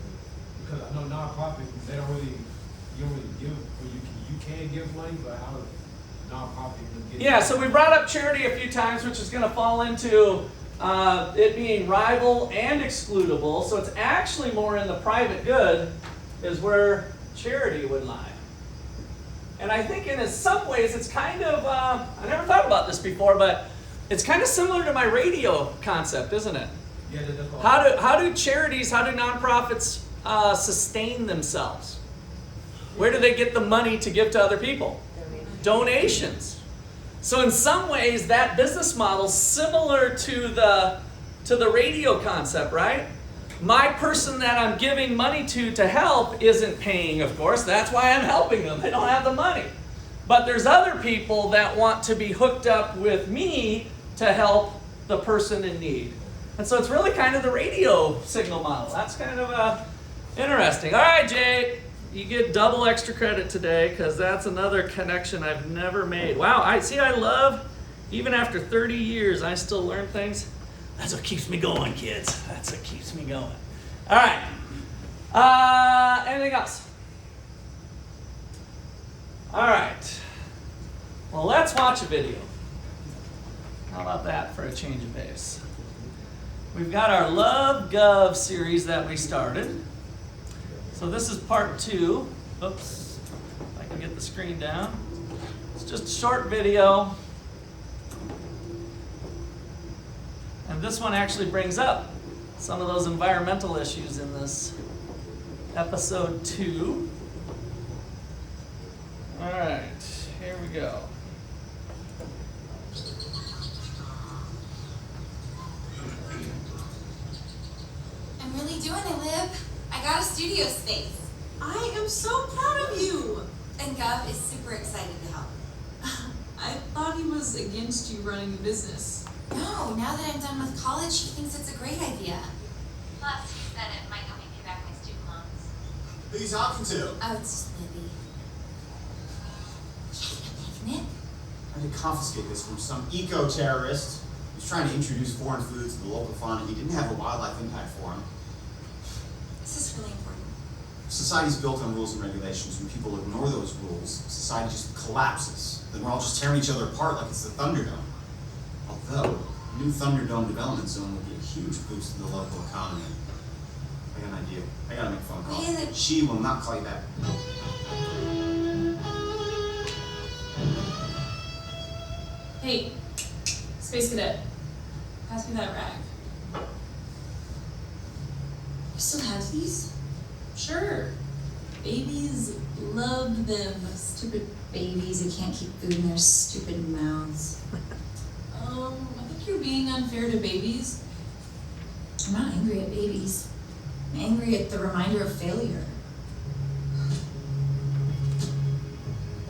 Because I know nonprofits, you don't really give, or you can you can give money, but how does nonprofit get? Yeah, so we brought up charity a few times, which is going to fall into it being rival and excludable. So it's actually more in the private good is where charity would lie. And I think in some ways it's kind of, I never thought about this before, but it's kind of similar to my radio concept, isn't it? Yeah, that's all. How do charities, how do nonprofits sustain themselves? Where do they get the money to give to other people? Donations. So in some ways, that business model is similar to the radio concept, right? My person that I'm giving money to help isn't paying, of course. That's why I'm helping them. They don't have the money. But there's other people that want to be hooked up with me to help the person in need. And so it's really kind of the radio signal model. That's kind of interesting. All right, Jay. You get double extra credit today because that's another connection I've never made. Wow, I love, even after 30 years, I still learn things. That's what keeps me going, kids. That's what keeps me going. All right. Anything else? All right. Well, let's watch a video. How about that for a change of pace? We've got our Love Gov series that we started. So this is part 2. Oops, if I can get the screen down. It's just a short video. And this one actually brings up some of those environmental issues in this episode 2. All right, here we go. I'm really doing it, Lib. I got a studio space. I am so proud of you. And Gov is super excited to help. I thought he was against you running a business. No, now that I'm done with college, he thinks it's a great idea. Plus, he said it might help me pay back my student loans. Who are you talking to? Oh, it's just Libby. Nick? I had to confiscate this from some eco-terrorist who's trying to introduce foreign foods to the local fauna. He didn't have a wildlife impact for him. This is really important. Society's built on rules and regulations. When people ignore those rules, society just collapses. Then we're all just tearing each other apart like it's the Thunderdome. Although, a new Thunderdome development zone would be a huge boost to the local economy. I got an idea. I gotta make a phone call. Hey, She will not call you back. Hey, Space Cadet, pass me that rag. You still have these? Sure. Babies love them. Stupid babies who can't keep food in their stupid mouths. I think you're being unfair to babies. I'm not angry at babies. I'm angry at the reminder of failure.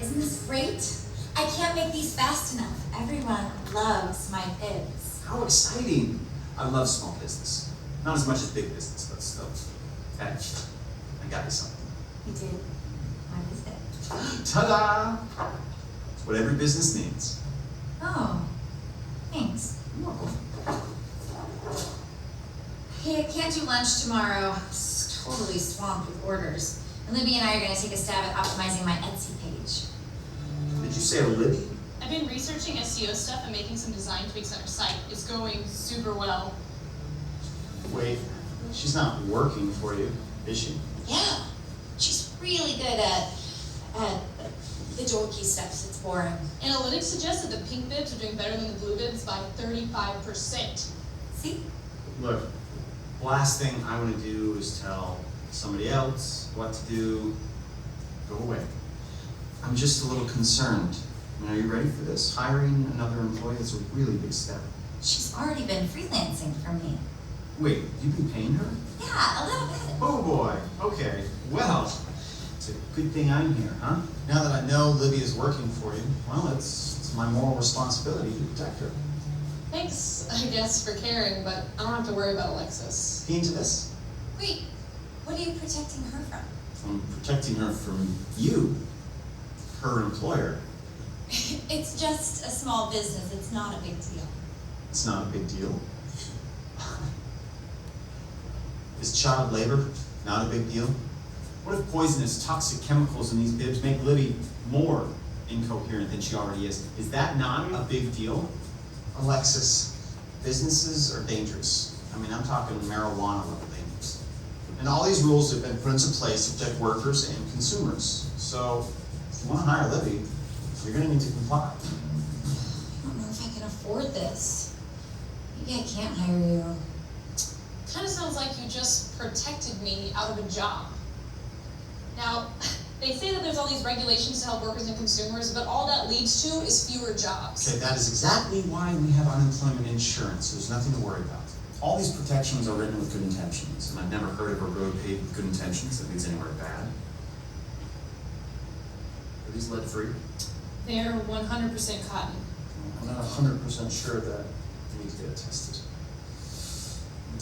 Isn't this great? I can't make these fast enough. Everyone loves my bibs. How exciting! I love small business. Not as much as big business, but still. Hey, I got you something. You did. What is it? Ta-da! It's what every business needs. Oh, thanks. You're welcome. Hey, I can't do lunch tomorrow. I'm just totally swamped with orders. And Libby and I are going to take a stab at optimizing my Etsy page. Did you say Libby? I've been researching SEO stuff and making some design tweaks on our site. It's going super well. Wait, she's not working for you, is she? Yeah, she's really good at the dorky stuff. It's boring. Analytics suggest that the pink bibs are doing better than the blue bibs by 35%. See? Look, the last thing I want to do is tell somebody else what to do. Go away. I'm just a little concerned. I mean, are you ready for this? Hiring another employee is a really big step. She's already been freelancing for me. Wait, you've been paying her? Yeah, a little bit. Oh boy, okay. Well, it's a good thing I'm here, huh? Now that I know Libby is working for you, well, it's my moral responsibility to protect her. Thanks, I guess, for caring, but I don't have to worry about Alexis. Key into this? Wait, what are you protecting her from? I'm protecting her from you, her employer. It's just a small business. It's not a big deal. It's not a big deal. Is child labor not a big deal? What if poisonous, toxic chemicals in these bibs make Libby more incoherent than she already is? Is that not a big deal? Alexis, businesses are dangerous. I mean, I'm talking marijuana level dangerous. And all these rules have been put into place to protect workers and consumers. So, if you want to hire Libby, you're going to need to comply. I don't know if I can afford this. Maybe I can't hire you. Kind of sounds like you just protected me out of a job. Now, they say that there's all these regulations to help workers and consumers, but all that leads to is fewer jobs. Okay, that is exactly why we have unemployment insurance. So there's nothing to worry about. All these protections are written with good intentions, and I've never heard of a road paved with good intentions that leads anywhere bad. Are these lead-free? They're 100% cotton. I'm not 100% sure that you need to get it tested.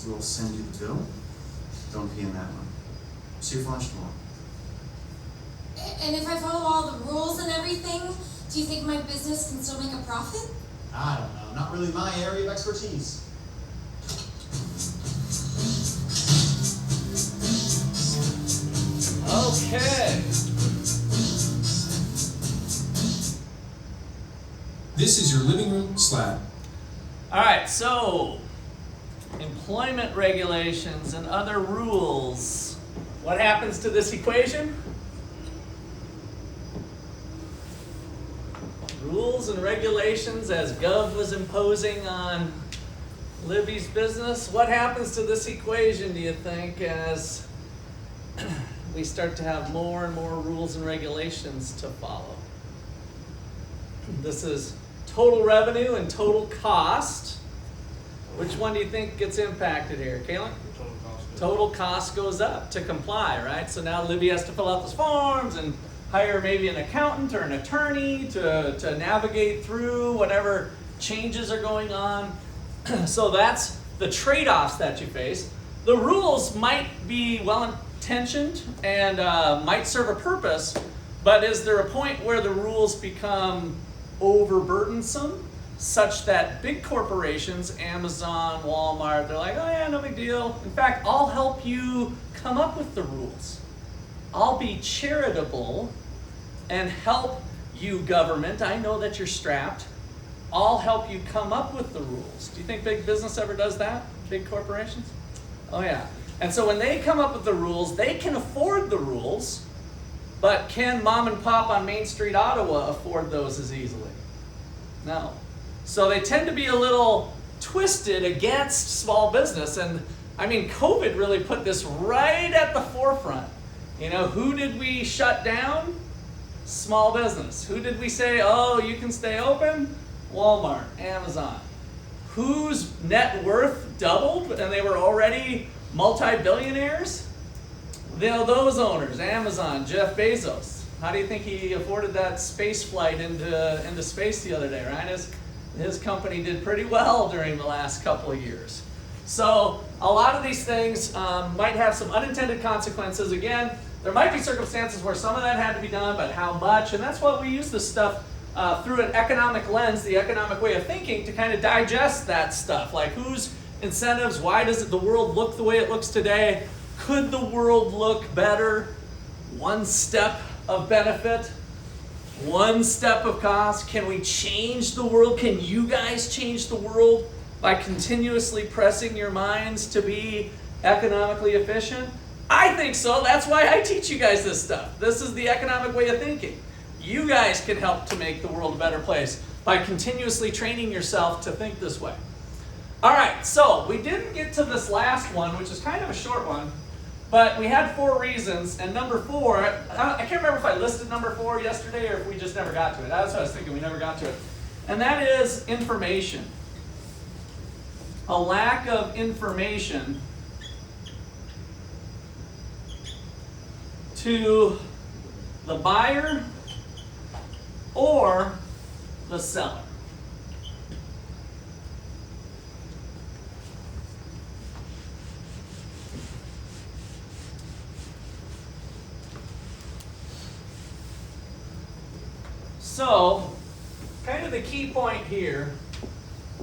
We'll send you the bill. Don't pee in that one. See you for lunch tomorrow. And if I follow all the rules and everything, do you think my business can still make a profit? I don't know. Not really my area of expertise. Okay. This is your living room slab. All right, so employment regulations and other rules. What happens to this equation? Rules and regulations as Gov was imposing on Libby's business. What happens to this equation, do you think, as we start to have more and more rules and regulations to follow? This is total revenue and total cost. Which one do you think gets impacted here, Kaylin? Total cost goes up to comply, right? So now Libby has to fill out those forms and hire maybe an accountant or an attorney to navigate through whatever changes are going on. So that's the trade-offs that you face. The rules might be well-intentioned and might serve a purpose, but is there a point where the rules become overburdensome such that big corporations, Amazon, Walmart, they're like, oh yeah, no big deal. In fact, I'll help you come up with the rules. I'll be charitable and help you, government. I know that you're strapped. I'll help you come up with the rules. Do you think big business ever does that? Big corporations? Oh yeah. And so when they come up with the rules, they can afford the rules, but can mom and pop on Main Street, Ottawa afford those as easily? No. So they tend to be a little twisted against small business. And I mean, COVID really put this right at the forefront. You know, who did we shut down? Small business. Who did we say, oh, you can stay open? Walmart, Amazon. Whose net worth doubled and they were already multi-billionaires? You know, those owners, Amazon, Jeff Bezos. How do you think he afforded that space flight into space the other day, right? His company did pretty well during the last couple of years. So a lot of these things might have some unintended consequences. Again, there might be circumstances where some of that had to be done, but how much? And that's why we use this stuff through an economic lens, the economic way of thinking, to kind of digest that stuff. Like whose incentives, why does the world look the way it looks today? Could the world look better? One step of benefit, one step of cost. Can we change the world? Can you guys change the world by continuously pressing your minds to be economically efficient? I think so. That's why I teach you guys this stuff. This is the economic way of thinking. You guys can help to make the world a better place by continuously training yourself to think this way. All right, so we didn't get to this last one, which is kind of a short one, but we had 4 reasons, and number 4, I can't remember if I listed number 4 yesterday or if we just never got to it. That's what I was thinking, we never got to it. And that is information. A lack of information to the buyer or the seller. So, kind of the key point here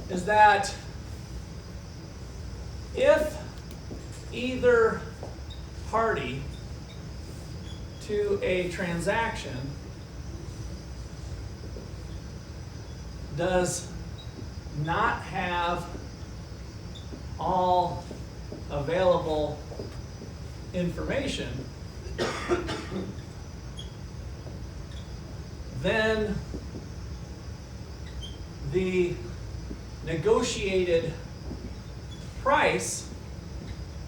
is that if either party to a transaction does not have all available information, then the negotiated price,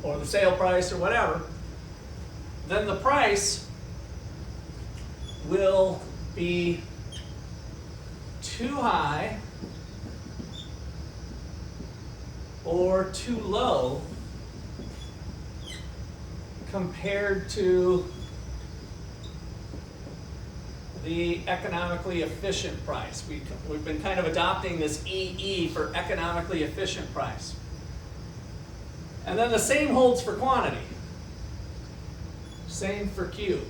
or the sale price, or whatever, then the price will be too high or too low compared to the economically efficient price. We've been kind of adopting this EE for economically efficient price. And then the same holds for quantity. Same for Q.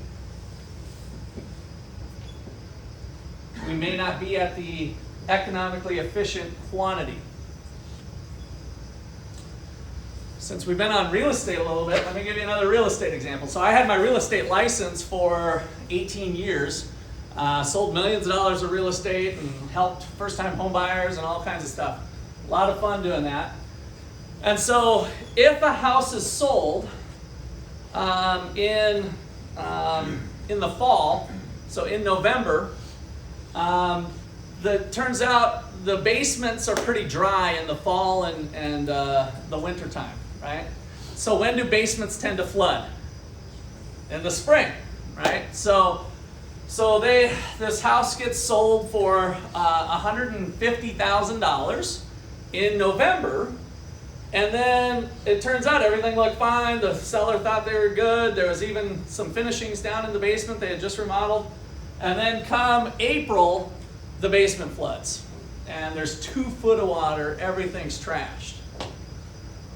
We may not be at the economically efficient quantity. Since we've been on real estate a little bit, let me give you another real estate example. So I had my real estate license for 18 years. Sold millions of dollars of real estate and helped first-time home buyers and all kinds of stuff. A lot of fun doing that. And so if a house is sold in the fall, so in November, turns out the basements are pretty dry in the fall and the winter time, right? So when do basements tend to flood? In the spring, right? So this house gets sold for $150,000 in November, and then it turns out everything looked fine. The seller thought they were good. There was even some finishings down in the basement they had just remodeled. And then come April, the basement floods. And there's 2 foot of water, everything's trashed.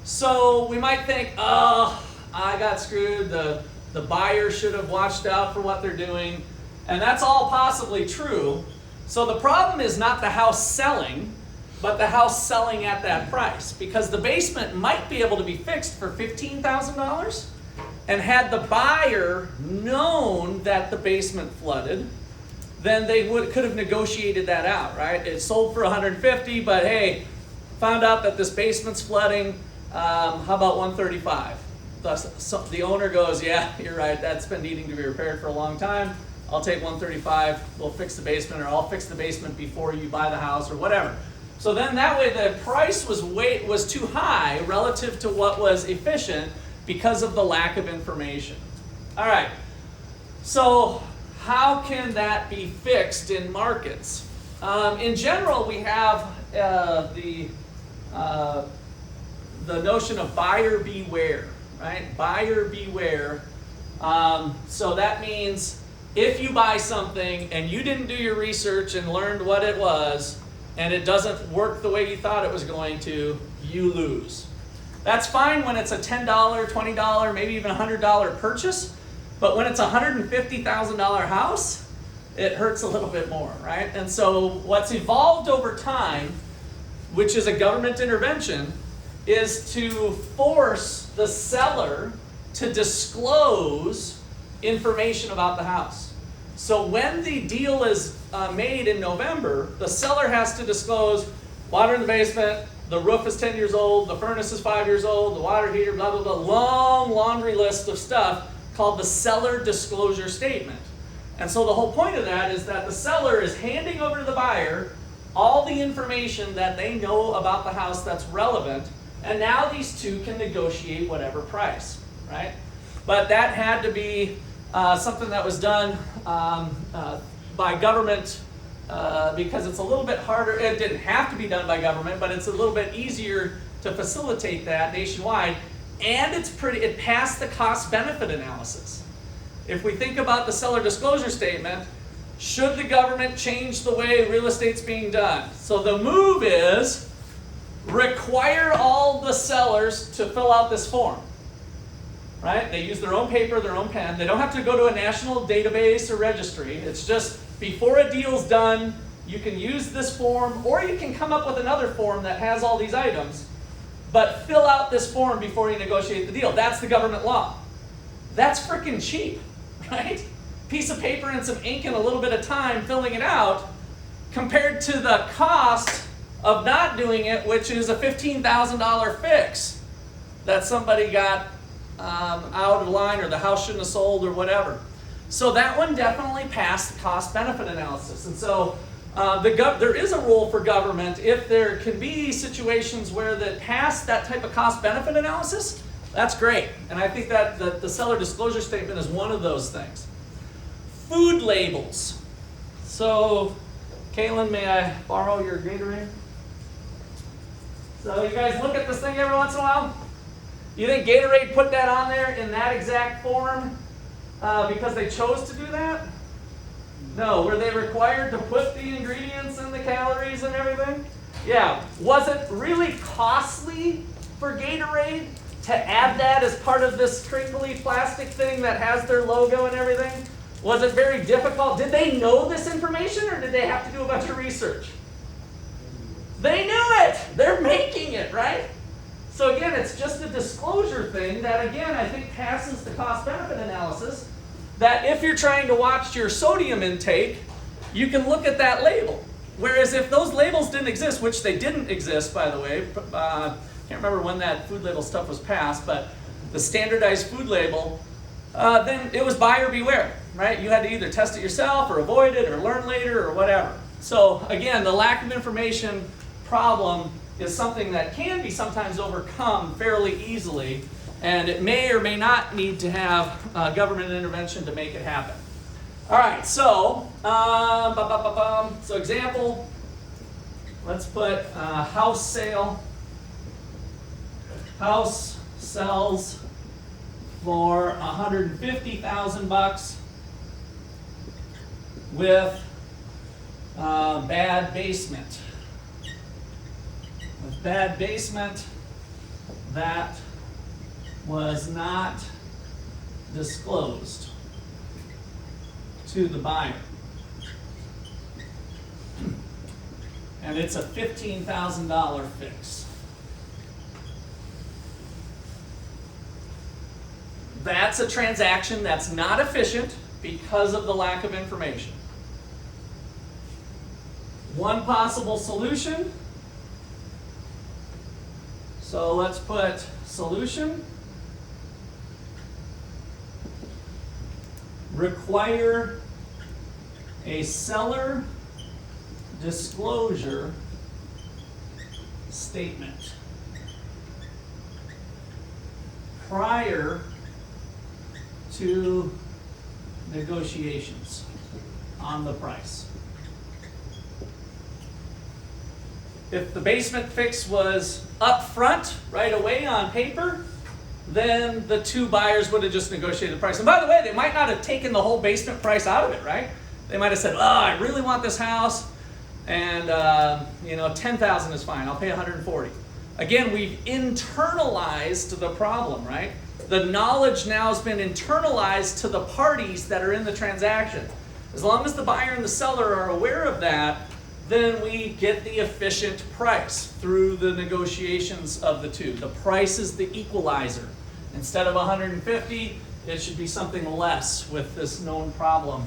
So we might think, oh, I got screwed. The buyer should have watched out for what they're doing. And that's all possibly true. So the problem is not the house selling, but the house selling at that price. Because the basement might be able to be fixed for $15,000. And had the buyer known that the basement flooded, then they could have negotiated that out, right? It sold for $150, but hey, found out that this basement's flooding. How about $135? The owner goes, yeah, you're right. That's been needing to be repaired for a long time. I'll take $135. We'll fix the basement, or I'll fix the basement before you buy the house, or whatever. So then that way the price was too high relative to what was efficient because of the lack of information. All right. So how can that be fixed in markets? In general, we have the notion of buyer beware, right? Buyer beware. So that means if you buy something and you didn't do your research and learned what it was, and it doesn't work the way you thought it was going to, you lose. That's fine when it's a $10, $20, maybe even $100 purchase, but when it's a $150,000 house, it hurts a little bit more, right? And so what's evolved over time, which is a government intervention, is to force the seller to disclose information about the house. So when the deal is made in November, the seller has to disclose water in the basement, the roof is 10 years old, the furnace is 5 years old, the water heater, blah, blah, blah. Long laundry list of stuff called the seller disclosure statement. And so the whole point of that is that the seller is handing over to the buyer all the information that they know about the house that's relevant, and now these two can negotiate whatever price, right? But that had to be something that was done by government because it's a little bit harder. It didn't have to be done by government, but it's a little bit easier to facilitate that nationwide, and it passed the cost-benefit analysis. If we think about the seller disclosure statement, should the government change the way real estate's being done? So the move is require all the sellers to fill out this form. Right? They use their own paper, their own pen. They don't have to go to a national database or registry. It's just before a deal's done, you can use this form, or you can come up with another form that has all these items, but fill out this form before you negotiate the deal. That's the government law. That's freaking cheap, right? piece of paper and some ink and a little bit of time filling it out, compared to the cost of not doing it, which is a $15,000 fix that somebody got out of line, or the house shouldn't have sold, or whatever. So that one definitely passed the cost-benefit analysis. And so there is a role for government if there can be situations where that pass that type of cost-benefit analysis. That's great. And I think that the seller disclosure statement is one of those things. Food labels. So, Kaylin, may I borrow your Gatorade? So you guys look at this thing every once in a while? You think Gatorade put that on there in that exact form because they chose to do that? No. Were they required to put the ingredients and the calories and everything? Yeah. Was it really costly for Gatorade to add that as part of this crinkly plastic thing that has their logo and everything? Was it very difficult? Did they know this information, or did they have to do a bunch of research? They knew it! They're making it, right? So again, it's just a disclosure thing that, again, I think passes the cost-benefit analysis, that if you're trying to watch your sodium intake, you can look at that label. Whereas if those labels didn't exist, which they didn't exist, by the way, can't remember when that food label stuff was passed, but the standardized food label, then it was buyer beware, right? You had to either test it yourself or avoid it or learn later or whatever. So again, the lack of information problem is something that can be sometimes overcome fairly easily, and it may or may not need to have government intervention to make it happen. All right, so so example, let's put house sale. House sells for $150,000 with bad basement. With bad basement that was not disclosed to the buyer. And it's a $15,000 fix. That's a transaction that's not efficient because of the lack of information. One possible solution. So let's put solution. Require a seller disclosure statement prior to negotiations on the price. If the basement fix was up front right away on paper, then the two buyers would have just negotiated the price. And by the way, they might not have taken the whole basement price out of it, right? They might have said, oh, I really want this house, and $10,000 is fine, I'll pay $140,000. Again, we've internalized the problem, right? The knowledge now has been internalized to the parties that are in the transaction. As long as the buyer and the seller are aware of that, then we get the efficient price through the negotiations of the two. The price is the equalizer. Instead of $150,000, it should be something less with this known problem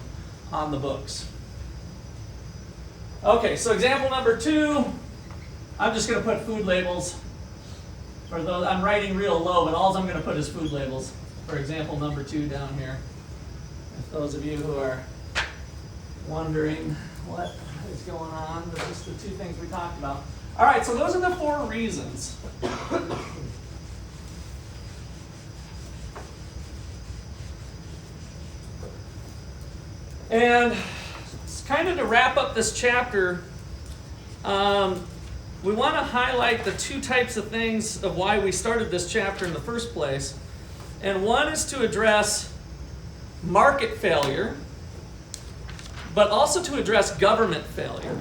on the books. Okay, so example number 2, I'm just going to put food labels. For those, I'm writing real low, but all I'm going to put is food labels for example number 2 down here. If those of you who are wondering what is going on, those are just the 2 things we talked about. All right, so those are the 4 reasons. And kind of to wrap up this chapter, we want to highlight the 2 types of things of why we started this chapter in the first place. And one is to address market failure, but also to address government failure.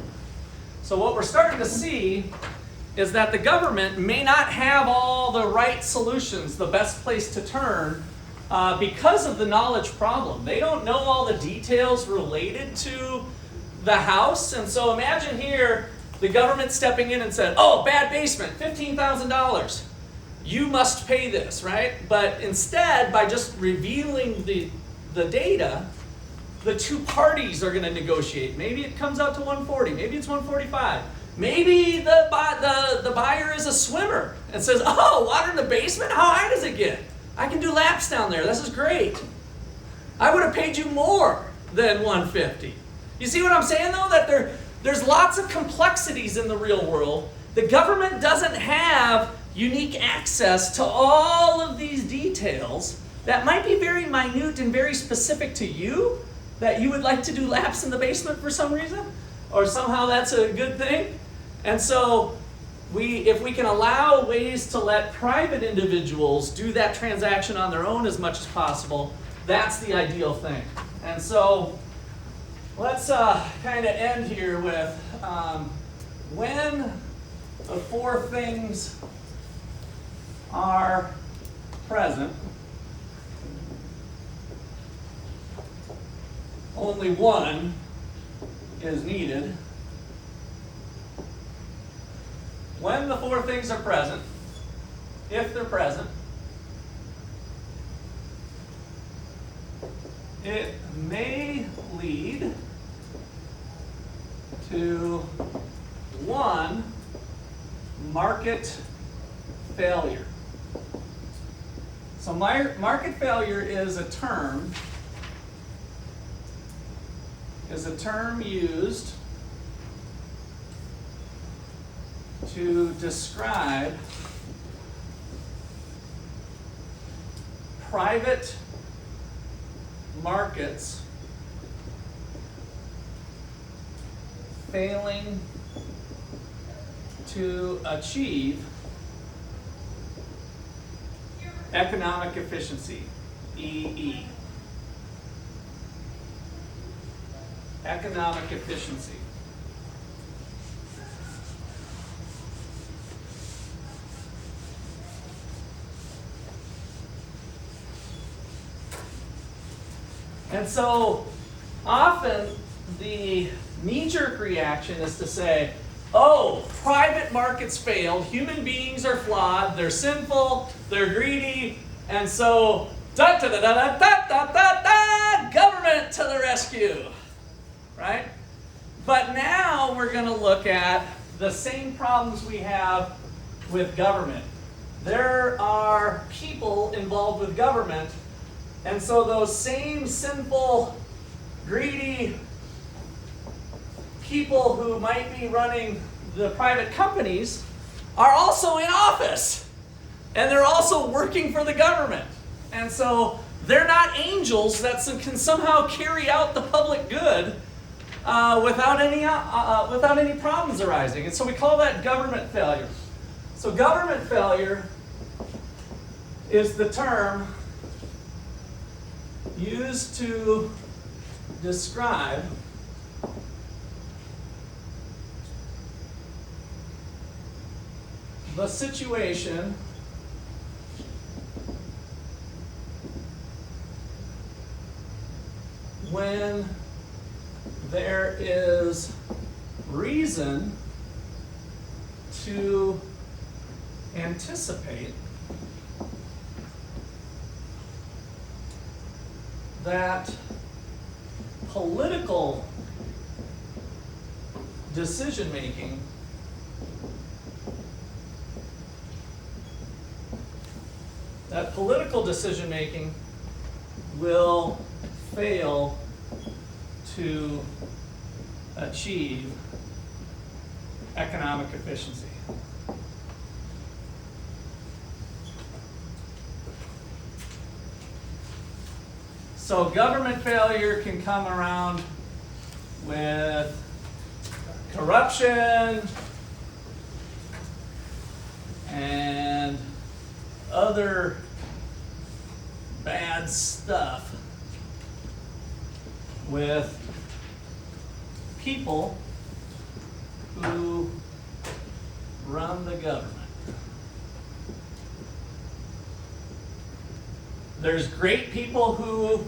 So what we're starting to see is that the government may not have all the right solutions, the best place to turn, because of the knowledge problem. They don't know all the details related to the house. And so imagine here the government stepping in and said, oh, bad basement, $15,000. You must pay this, right? But instead, by just revealing the data, the two parties are going to negotiate. Maybe it comes out to 140, maybe it's 145. Maybe the buyer is a swimmer and says, oh, water in the basement? How high does it get? I can do laps down there. This is great. I would have paid you more than 150. You see what I'm saying, though? That there's lots of complexities in the real world. The government doesn't have unique access to all of these details that might be very minute and very specific to you, that you would like to do laps in the basement for some reason, or somehow that's a good thing. And so if we can allow ways to let private individuals do that transaction on their own as much as possible, that's the ideal thing. And so let's kind of end here with when the four things are present, only one is needed. When the four things are present, if they're present, it may lead to one, market failure. So market failure is a term used to describe private markets failing to achieve economic efficiency, EE. Economic efficiency. And so often the knee-jerk reaction is to say, oh, private markets failed, human beings are flawed, they're sinful, they're greedy, and so government to the rescue, right? But now we're going to look at the same problems we have with government. There are people involved with government, and so those same sinful, greedy people who might be running the private companies are also in office. And they're also working for the government. And so they're not angels that can somehow carry out the public good without any problems arising. And so we call that government failure. So government failure is the term used to describe the situation when there is reason to anticipate that political decision-making will fail to achieve economic efficiency. So government failure can come around with corruption and other bad stuff with people who run the government. There's great people who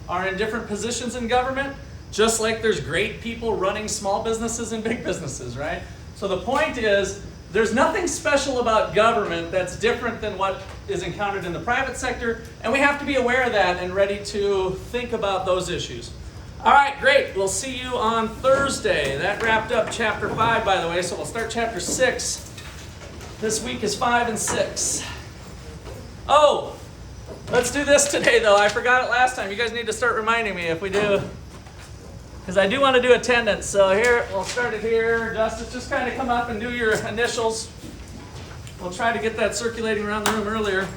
are in different positions in government, just like there's great people running small businesses and big businesses, right? So the point is, there's nothing special about government that's different than what is encountered in the private sector, and we have to be aware of that and ready to think about those issues. All right, great. We'll see you on Thursday. That wrapped up chapter 5, by the way, so we'll start chapter 6. This week is 5 and 6. Oh, let's do this today, though. I forgot it last time. You guys need to start reminding me if we do, because I do want to do attendance. So here, we'll start it here. Justice, just kind of come up and do your initials. We'll try to get that circulating around the room earlier.